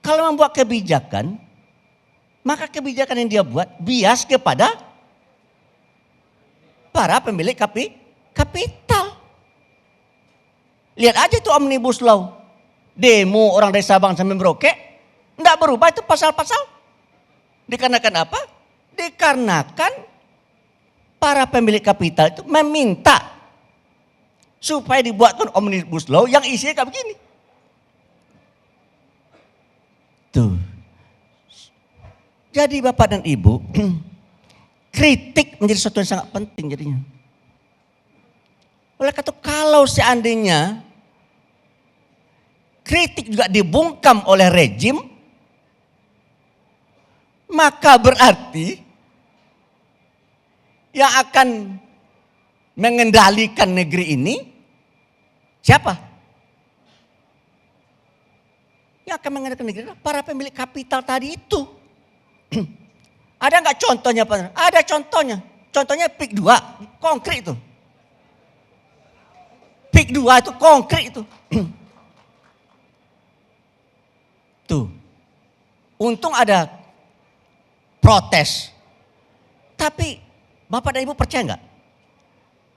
Speaker 7: kalau membuat kebijakan, maka kebijakan yang dia buat bias kepada para pemilik kapital. Lihat aja itu Omnibus Law. Demo orang dari Sabang sampai Merauke, enggak berubah itu pasal-pasal. Dikarenakan apa? Dikarenakan para pemilik kapital itu meminta supaya dibuatkan Omnibus Law yang isinya kayak begini. Tuh. Jadi Bapak dan Ibu, kritik menjadi sesuatu yang sangat penting jadinya. Oleh karena itu kalau seandainya kritik juga dibungkam oleh rejim, maka berarti yang akan mengendalikan negeri ini siapa? Yang akan mengendalikan negeri ini para pemilik kapital tadi itu. Ada nggak contohnya Pak? Ada contohnya. Contohnya PIK 2, konkret itu. PIK 2 itu konkret itu. Tuh, untung ada protes. Tapi Bapak dan Ibu percaya nggak?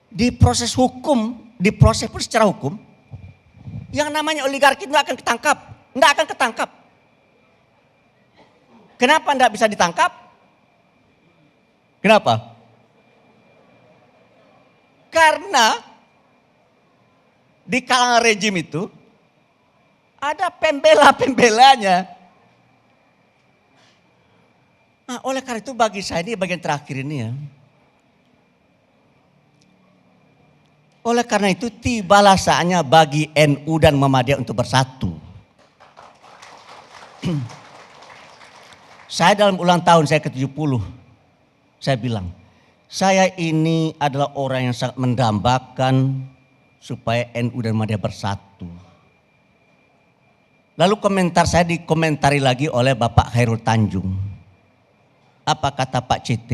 Speaker 7: Di proses hukum, di proses pun secara hukum, yang namanya oligarki nggak akan ketangkap, nggak akan ketangkap. Kenapa nggak bisa ditangkap? Kenapa? Karena di kalangan rejim itu ada pembela-pembelanya. Nah, oleh karena itu bagi saya ini bagian terakhir ini ya. Oleh karena itu tibalah saatnya bagi NU dan Muhammadiyah untuk bersatu. Saya dalam ulang tahun saya ke-70, saya bilang, saya ini adalah orang yang sangat mendambakan supaya NU dan Muhammadiyah bersatu. Lalu komentar saya dikomentari lagi oleh Bapak Khairul Tanjung. Apa kata Pak CT?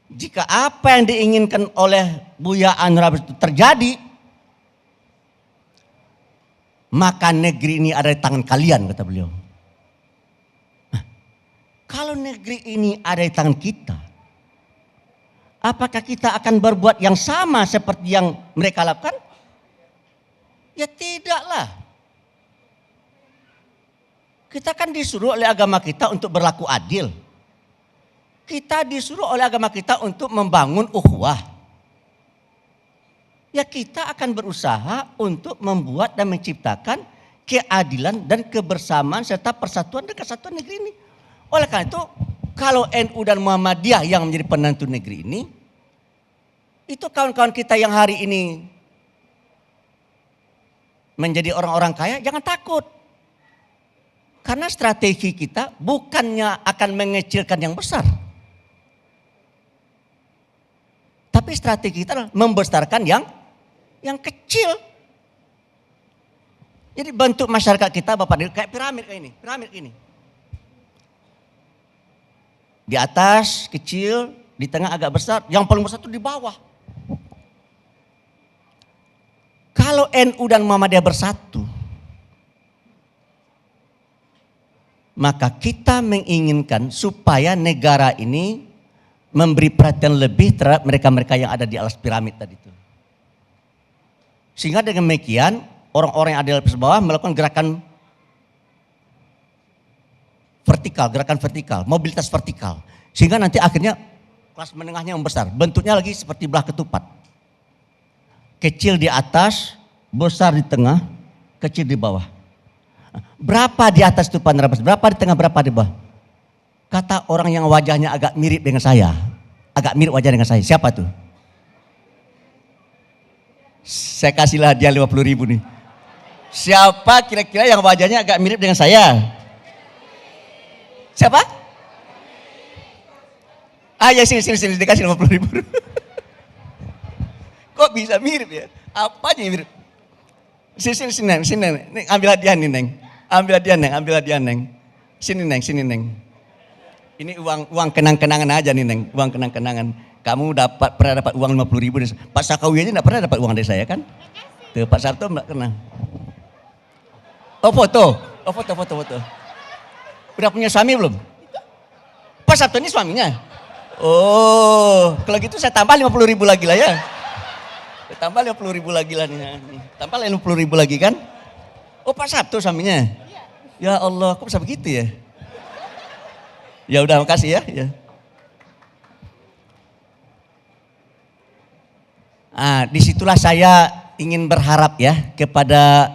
Speaker 7: Jika apa yang diinginkan oleh Buya Anwar itu terjadi, maka negeri ini ada di tangan kalian, kata beliau. Nah, kalau negeri ini ada di tangan kita, apakah kita akan berbuat yang sama seperti yang mereka lakukan? Ya tidaklah. Kita kan disuruh oleh agama kita untuk berlaku adil. Kita disuruh oleh agama kita untuk membangun ukhuwah. Ya kita akan berusaha untuk membuat dan menciptakan keadilan dan kebersamaan serta persatuan dan kesatuan negeri ini. Oleh karena itu, kalau NU dan Muhammadiyah yang menjadi penentu negeri ini, itu kawan-kawan kita yang hari ini menjadi orang-orang kaya, jangan takut. Karena strategi kita bukannya akan mengecilkan yang besar. Tapi strategi kita adalah membesarkan yang kecil. Jadi bentuk masyarakat kita Bapak kayak piramid kayak ini, piramid ini. Di atas kecil, di tengah agak besar, yang paling besar itu di bawah. Kalau NU dan Muhammadiyah bersatu, maka kita menginginkan supaya negara ini memberi perhatian lebih terhadap mereka-mereka yang ada di atas piramid tadi itu. Sehingga dengan demikian orang-orang yang ada di atas bawah melakukan gerakan vertikal, mobilitas vertikal. Sehingga nanti akhirnya kelas menengahnya membesar. Bentuknya lagi seperti belah ketupat. Kecil di atas, besar di tengah, kecil di bawah. Berapa di atas itu Pak Nerabas? Berapa di tengah, berapa di bawah? Kata orang yang wajahnya agak mirip dengan saya. Agak mirip wajah dengan saya. Siapa tuh? Saya kasihlah dia 50.000 nih. Siapa kira-kira yang wajahnya agak mirip dengan saya? Siapa? Ah ya sini dikasih 50.000. Kok bisa mirip ya? Apanya yang mirip? Sini, Neng. Ambil hadiah nih, Neng. Ambil hadiah, Neng. Sini, Neng. Ini uang kenang-kenangan aja nih, Neng. Uang kenang-kenangan. Kamu pernah dapat uang 50.000. Pak Sakawi aja enggak pernah dapat uang dari saya kan? Tuh, Pak Sabto enggak pernah. Oh, foto. Udah punya suami belum? Pak Sabto ini suaminya? Oh, kalau gitu saya tambah 50.000 lagi lah ya. Tambah 50.000 lagi lah nih. Tambah 50.000 lagi kan? Oh Pak Sabto suaminya? Ya Allah, kok bisa begitu ya? Ya udah makasih ya. Disitulah saya ingin berharap ya kepada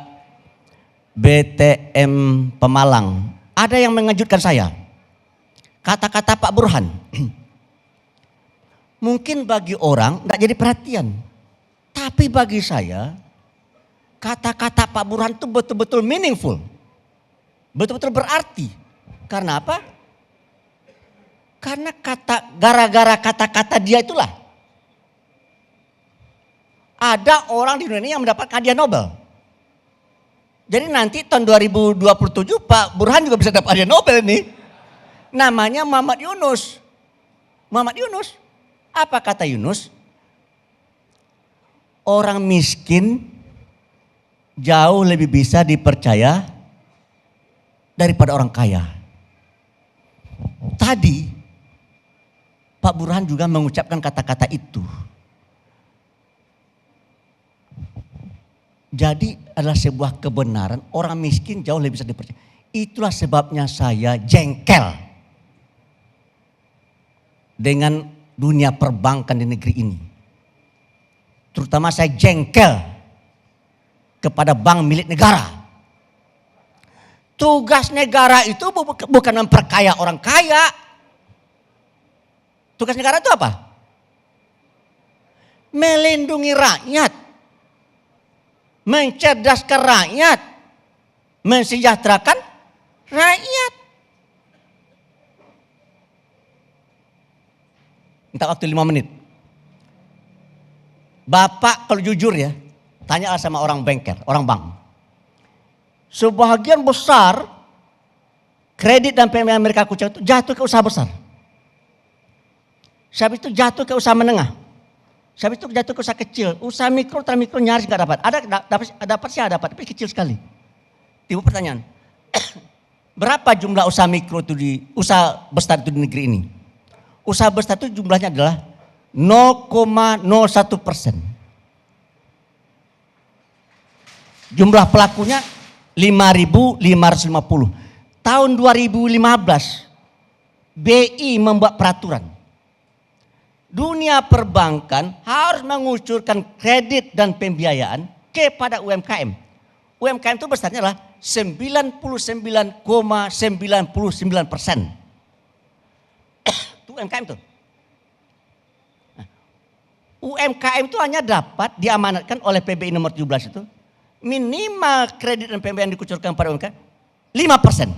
Speaker 7: BTM Pemalang. Ada yang mengejutkan saya. Kata-kata Pak Burhan. Mungkin bagi orang enggak jadi perhatian. Tapi bagi saya, kata-kata Pak Burhan itu betul-betul meaningful. Betul-betul berarti. Karena apa? Karena gara-gara kata-kata dia itulah. Ada orang di dunia ini yang mendapat hadiah Nobel. Jadi nanti tahun 2027 Pak Burhan juga bisa dapat hadiah Nobel ini. Namanya Muhammad Yunus. Apa kata Yunus? Orang miskin jauh lebih bisa dipercaya daripada orang kaya. Tadi Pak Burhan juga mengucapkan kata-kata itu. Jadi adalah sebuah kebenaran, orang miskin jauh lebih bisa dipercaya. Itulah sebabnya saya jengkel dengan dunia perbankan di negeri ini. Terutama saya jengkel kepada bank milik negara. Tugas negara itu bukan memperkaya orang kaya. Tugas negara itu apa? Melindungi rakyat. mencerdaskan rakyat, mensejahterakan rakyat. Minta waktu 5 menit. Bapak kalau jujur ya, tanyalah sama orang banker, orang bank. Sebagian besar kredit dan pembiayaan mereka kucing itu jatuh ke usaha besar. Habis itu jatuh ke usaha menengah. Habis itu jatuh ke usaha kecil. Usaha mikro, ultramikro nyaris nggak dapat. Dapat sih dapat, tapi kecil sekali. Tiba pertanyaan, berapa jumlah usaha mikro itu usaha besar itu di negeri ini? Usaha besar itu jumlahnya adalah 0,01%. Jumlah pelakunya 5.550. Tahun 2015 BI membuat peraturan. Dunia perbankan harus mengucurkan kredit dan pembiayaan kepada UMKM. UMKM itu besarnya adalah 99,99%. Itu UMKM itu. UMKM itu hanya dapat diamanatkan oleh PBI nomor 17 itu minimal kredit dan pembiayaan dikucurkan pada UMKM 5%.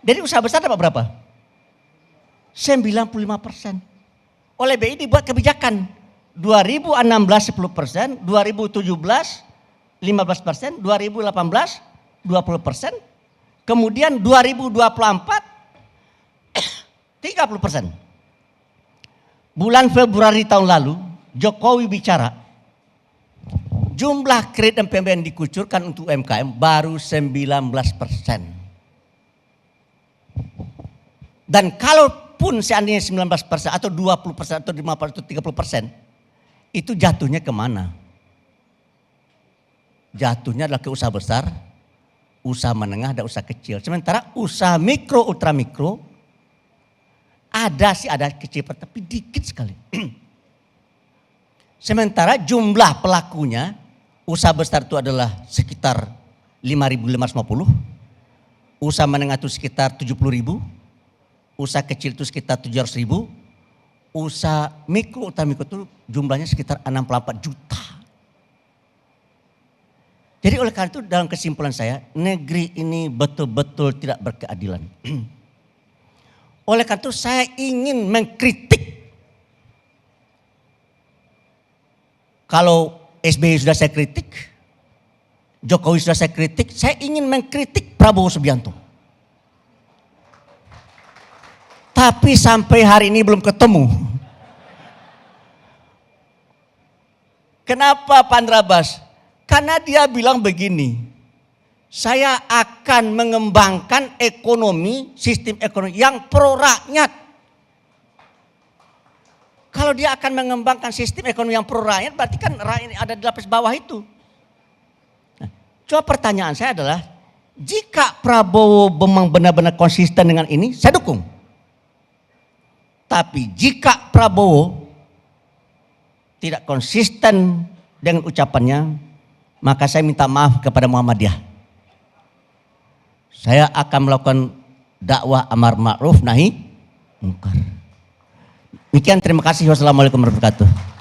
Speaker 7: Jadi usaha besar dapat berapa? 95%. Oleh BI dibuat kebijakan 2016 10%, 2017 15%, 2018 20%, kemudian 2024 30%. Bulan Februari tahun lalu Jokowi bicara jumlah kredit dan pembiayaan dikucurkan untuk UMKM baru 19%. Dan kalaupun seandainya 19% atau 20% atau 15% atau 30%, itu jatuhnya kemana? Jatuhnya adalah ke usaha besar, usaha menengah, dan usaha kecil. Sementara usaha mikro, ultramikro, ada kecil tapi dikit sekali. Sementara jumlah pelakunya, usaha besar itu adalah sekitar 5.550, usaha menengah itu sekitar 70.000, usaha kecil itu sekitar 700.000, usaha mikro, ultramikro itu jumlahnya sekitar 64 juta. Jadi oleh karena itu dalam kesimpulan saya, negeri ini betul-betul tidak berkeadilan. Oleh karena itu saya ingin mengkritik. Kalau SBY sudah saya kritik, Jokowi sudah saya kritik, saya ingin mengkritik Prabowo Subianto. Tapi sampai hari ini belum ketemu. Kenapa Pak Andrabas? Karena dia bilang begini, saya akan mengembangkan ekonomi, sistem ekonomi yang pro rakyat. Kalau dia akan mengembangkan sistem ekonomi yang pro rakyat, berarti kan rakyat ada di lapis bawah itu. Nah, coba pertanyaan saya adalah, jika Prabowo memang benar-benar konsisten dengan ini, saya dukung. Tapi jika Prabowo tidak konsisten dengan ucapannya, maka saya minta maaf kepada Muhammadiyah. Saya akan melakukan dakwah amar ma'ruf nahi munkar. Demikian, terima kasih. Wassalamualaikum warahmatullahi wabarakatuh.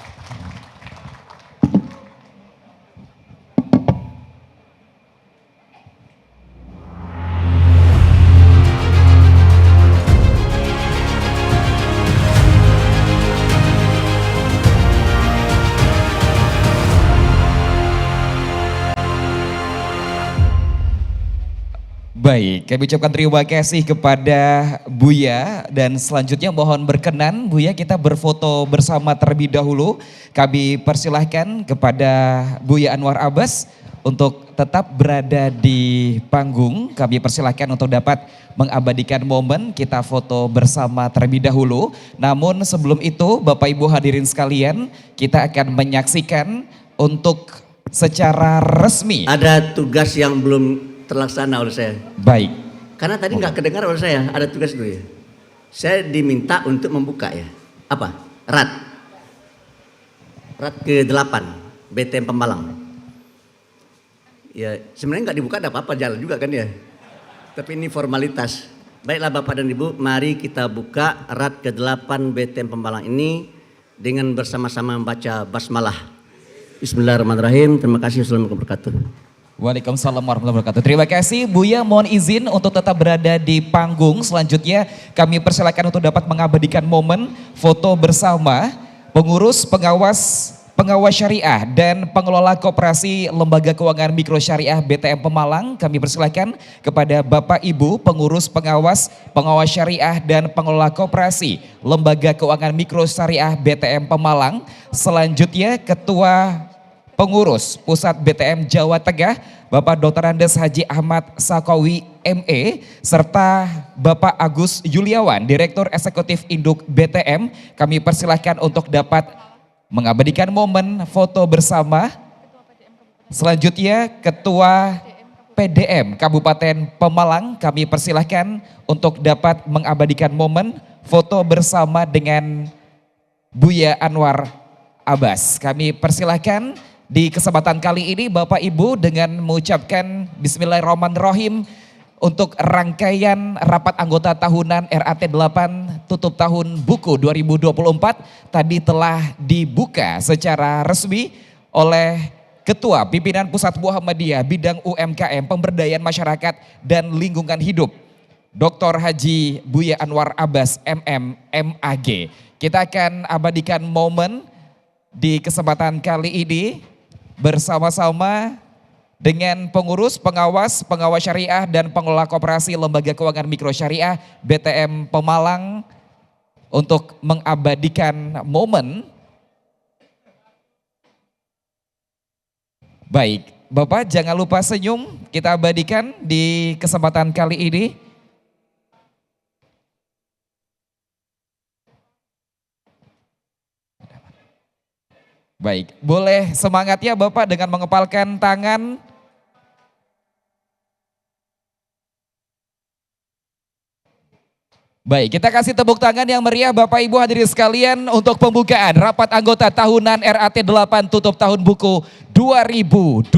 Speaker 1: Baik, kami ucapkan terima kasih kepada Buya dan selanjutnya mohon berkenan Buya kita berfoto bersama terlebih dahulu. Kami persilahkan kepada Buya Anwar Abbas untuk tetap berada di panggung. Kami persilahkan untuk dapat mengabadikan momen kita foto bersama terlebih dahulu. Namun sebelum itu Bapak Ibu hadirin sekalian, kita akan menyaksikan untuk secara resmi.
Speaker 7: Ada tugas yang belum terlaksana oleh saya.
Speaker 1: Baik.
Speaker 7: Karena tadi nggak kedengar oleh saya, ada tugas itu ya. Saya diminta untuk membuka ya. Apa? RAT ke-8 BTM Pemalang. Ya sebenarnya nggak dibuka, ada apa-apa, jalan juga kan ya. Tapi ini formalitas. Baiklah Bapak dan Ibu, mari kita buka RAT ke-8 BTM Pemalang ini dengan bersama-sama membaca basmalah. Bismillahirrahmanirrahim. Terima kasih. Assalamualaikum warahmatullahi wabarakatuh.
Speaker 1: Waalaikumsalam warahmatullahi wabarakatuh. Terima kasih Buya, mohon izin untuk tetap berada di panggung. Selanjutnya kami persilakan untuk dapat mengabadikan momen foto bersama pengurus pengawas syariah dan pengelola koperasi Lembaga Keuangan Mikro Syariah BTM Pemalang. Kami persilakan kepada Bapak Ibu pengurus pengawas syariah dan pengelola koperasi Lembaga Keuangan Mikro Syariah BTM Pemalang. Selanjutnya Ketua Pengurus Pusat BTM Jawa Tengah, Bapak Dr. Andes Haji Ahmad Sakawi ME, serta Bapak Agus Yuliawan, Direktur Eksekutif Induk BTM. Kami persilahkan untuk dapat mengabadikan momen foto bersama. Selanjutnya Ketua PDM Kabupaten Pemalang, kami persilahkan untuk dapat mengabadikan momen foto bersama dengan Buya Anwar Abbas. Kami persilahkan di kesempatan kali ini Bapak Ibu dengan mengucapkan Bismillahirrahmanirrahim untuk rangkaian rapat anggota tahunan RAT 8 tutup tahun buku 2024 tadi telah dibuka secara resmi oleh Ketua Pimpinan Pusat Muhammadiyah Bidang UMKM Pemberdayaan Masyarakat dan Lingkungan Hidup Dr. Haji Buya Anwar Abbas MM MAG. Kita akan abadikan momen di kesempatan kali ini bersama-sama dengan pengurus pengawas syariah dan pengelola koperasi Lembaga Keuangan Mikro Syariah BTM Pemalang untuk mengabadikan momen. Baik, Bapak jangan lupa senyum, kita abadikan di kesempatan kali ini. Baik, boleh semangatnya Bapak dengan mengepalkan tangan. Baik, kita kasih tepuk tangan yang meriah Bapak Ibu hadirin sekalian untuk pembukaan rapat anggota tahunan RAT 8 tutup tahun buku 2024.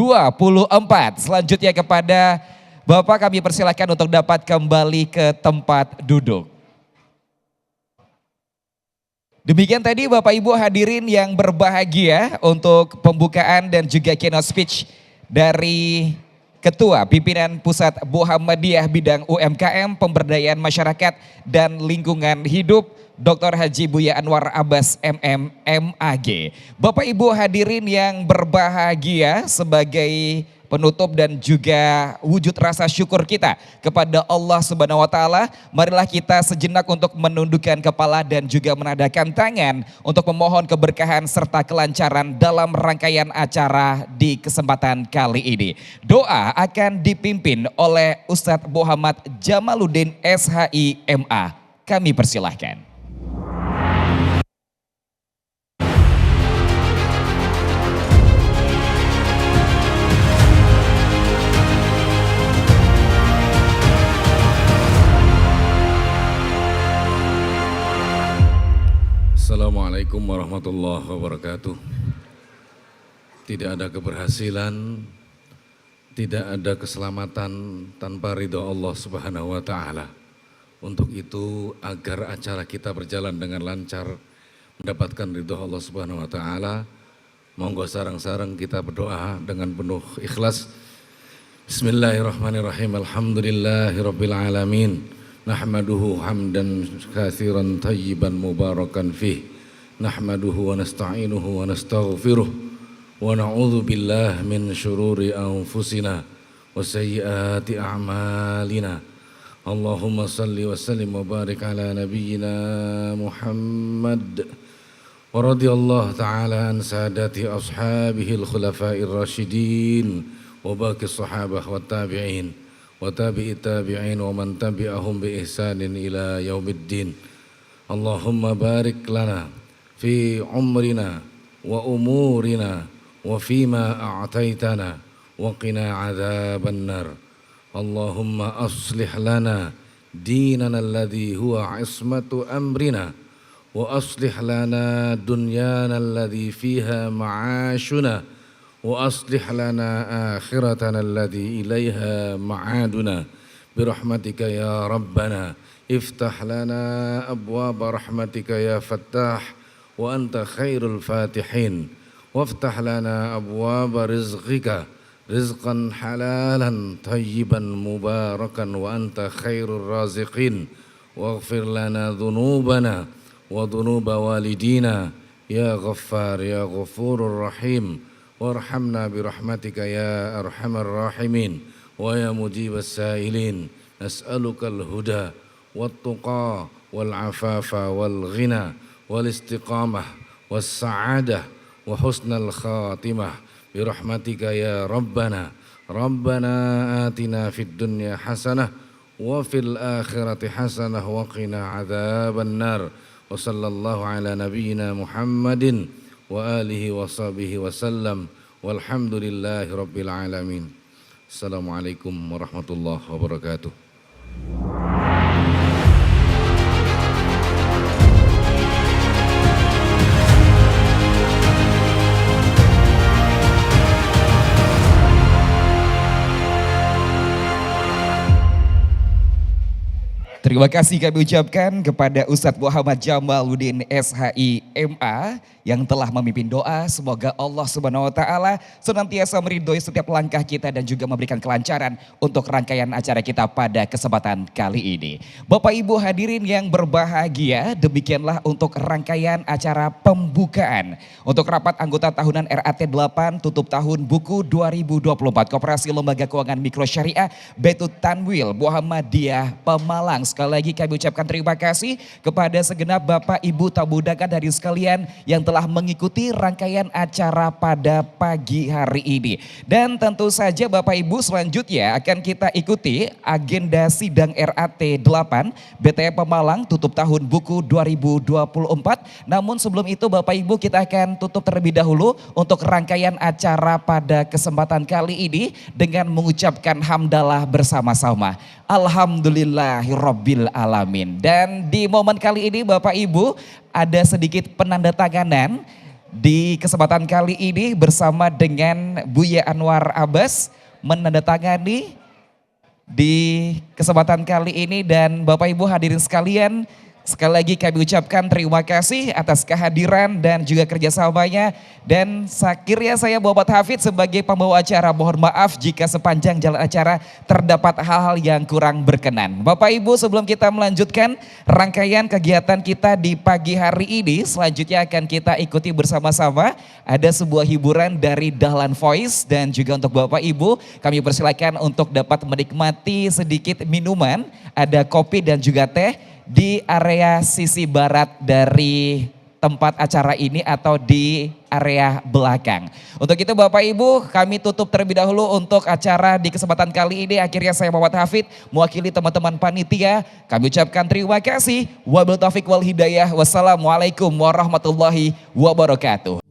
Speaker 1: Selanjutnya kepada Bapak kami persilakan untuk dapat kembali ke tempat duduk. Demikian tadi Bapak Ibu hadirin yang berbahagia untuk pembukaan dan juga keynote speech dari Ketua Pimpinan Pusat Muhammadiyah Bidang UMKM Pemberdayaan Masyarakat dan Lingkungan Hidup Dr. Haji Buya Anwar Abbas MM MAG. Bapak Ibu hadirin yang berbahagia, sebagai penutup dan juga wujud rasa syukur kita kepada Allah Subhanahu wa taala, marilah kita sejenak untuk menundukkan kepala dan juga menadahkan tangan untuk memohon keberkahan serta kelancaran dalam rangkaian acara di kesempatan kali ini. Doa akan dipimpin oleh Ustadz Muhammad Jamaluddin SHI MA. Kami persilahkan.
Speaker 6: Assalamualaikum warahmatullahi wabarakatuh. Tidak ada keberhasilan, tidak ada keselamatan tanpa ridho Allah Subhanahu wa taala. Untuk itu, agar acara kita berjalan dengan lancar, mendapatkan ridho Allah Subhanahu wa taala, monggo sareng-sareng kita berdoa dengan penuh ikhlas. Bismillahirrahmanirrahim. Alhamdulillahirabbil alamin. Nahmaduhu hamdan katsiran tayyiban mubarakan fih. Nahmaduhu wa nasta'inuhu wa nastaghfiruh wa na'udzu billahi min syururi anfusina wa sayyiati a'malina. Allahumma salli wa sallim wa barik ala nabiyyina Muhammad wa radhiyallahu ta'ala an sadati ashabihil khulafa'ir rasyidin wa baqi sahabah wa tabi'in wa tabi'i tabi'in wa man tabi'ahum bi ihsanin ila yaumiddin. Allahumma barik lana fi umrina wa umurina wa fima a'taitana wa qina adzaban nar. Allahumma aslih lana dinana alladhi huwa ismatu amrina wa aslih lana dunyana alladhi fiha ma'ashuna wa aslih lana akhiratana alladhi ilaiha ma'aduna birahmatika ya rabbana. Iftah lana abwaba rahmatika ya fattah wa anta khairul fatihin
Speaker 10: وافتح لنا أبواب رزقك رزقا حلالا طيبا مباركا وأنت خير الرازقين واغفر لنا ذنوبنا وذنوب والدينا يا غفار يا غفور الرحيم وارحمنا برحمتك يا أرحم الراحمين ويا مجيب السائلين نسألك الهدى والتقى والعفاف والغنى والاستقامة والسعادة وحسن الخاتمة برحمتك يا ربنا ربنا آتنا في الدنيا حسنة وفي الآخرة حسنة وقنا عذاب النار وصلى الله على نبينا محمد وآله وصحبه وسلم والحمد لله رب العالمين. السلام عليكم ورحمة الله وبركاته.
Speaker 1: Terima kasih kami ucapkan kepada Ustadz Muhammad Jamaluddin SHI MA yang telah memimpin doa. Semoga Allah Subhanahu wa taala senantiasa meridhoi setiap langkah kita dan juga memberikan kelancaran untuk rangkaian acara kita pada kesempatan kali ini. Bapak Ibu hadirin yang berbahagia, demikianlah untuk rangkaian acara pembukaan untuk rapat anggota tahunan RAT 8 tutup tahun buku 2024 Koperasi Lembaga Keuangan Mikro Syariah Baitul Tanwil Muhammadiyah Pemalang. Sekali lagi kami ucapkan terima kasih kepada segenap Bapak Ibu tamu undangan dari sekalian yang telah mengikuti rangkaian acara pada pagi hari ini. Dan tentu saja Bapak Ibu selanjutnya akan kita ikuti agenda sidang RAT 8 BTN Pemalang tutup tahun buku 2024. Namun sebelum itu Bapak Ibu kita akan tutup terlebih dahulu untuk rangkaian acara pada kesempatan kali ini dengan mengucapkan hamdalah bersama-sama. Alhamdulillahirabbil alamin. Dan di momen kali ini Bapak Ibu ada sedikit penandatanganan di kesempatan kali ini bersama dengan Buya Anwar Abbas menandatangani di kesempatan kali ini. Dan Bapak Ibu hadirin sekalian, sekali lagi kami ucapkan terima kasih atas kehadiran dan juga kerjasamanya. Dan akhirnya saya Muhammad Hafid sebagai pembawa acara mohon maaf jika sepanjang jalan acara terdapat hal-hal yang kurang berkenan. Bapak Ibu sebelum kita melanjutkan rangkaian kegiatan kita di pagi hari ini, selanjutnya akan kita ikuti bersama-sama. Ada sebuah hiburan dari Dahlan Voice dan juga untuk Bapak Ibu kami persilakan untuk dapat menikmati sedikit minuman. Ada kopi dan juga teh di area sisi barat dari tempat acara ini atau di area belakang. Untuk itu Bapak Ibu kami tutup terlebih dahulu untuk acara di kesempatan kali ini. Akhirnya saya Muhammad Hafid mewakili teman-teman panitia. Kami ucapkan terima kasih. Wabillahi taufiq wal hidayah. Wassalamualaikum warahmatullahi wabarakatuh.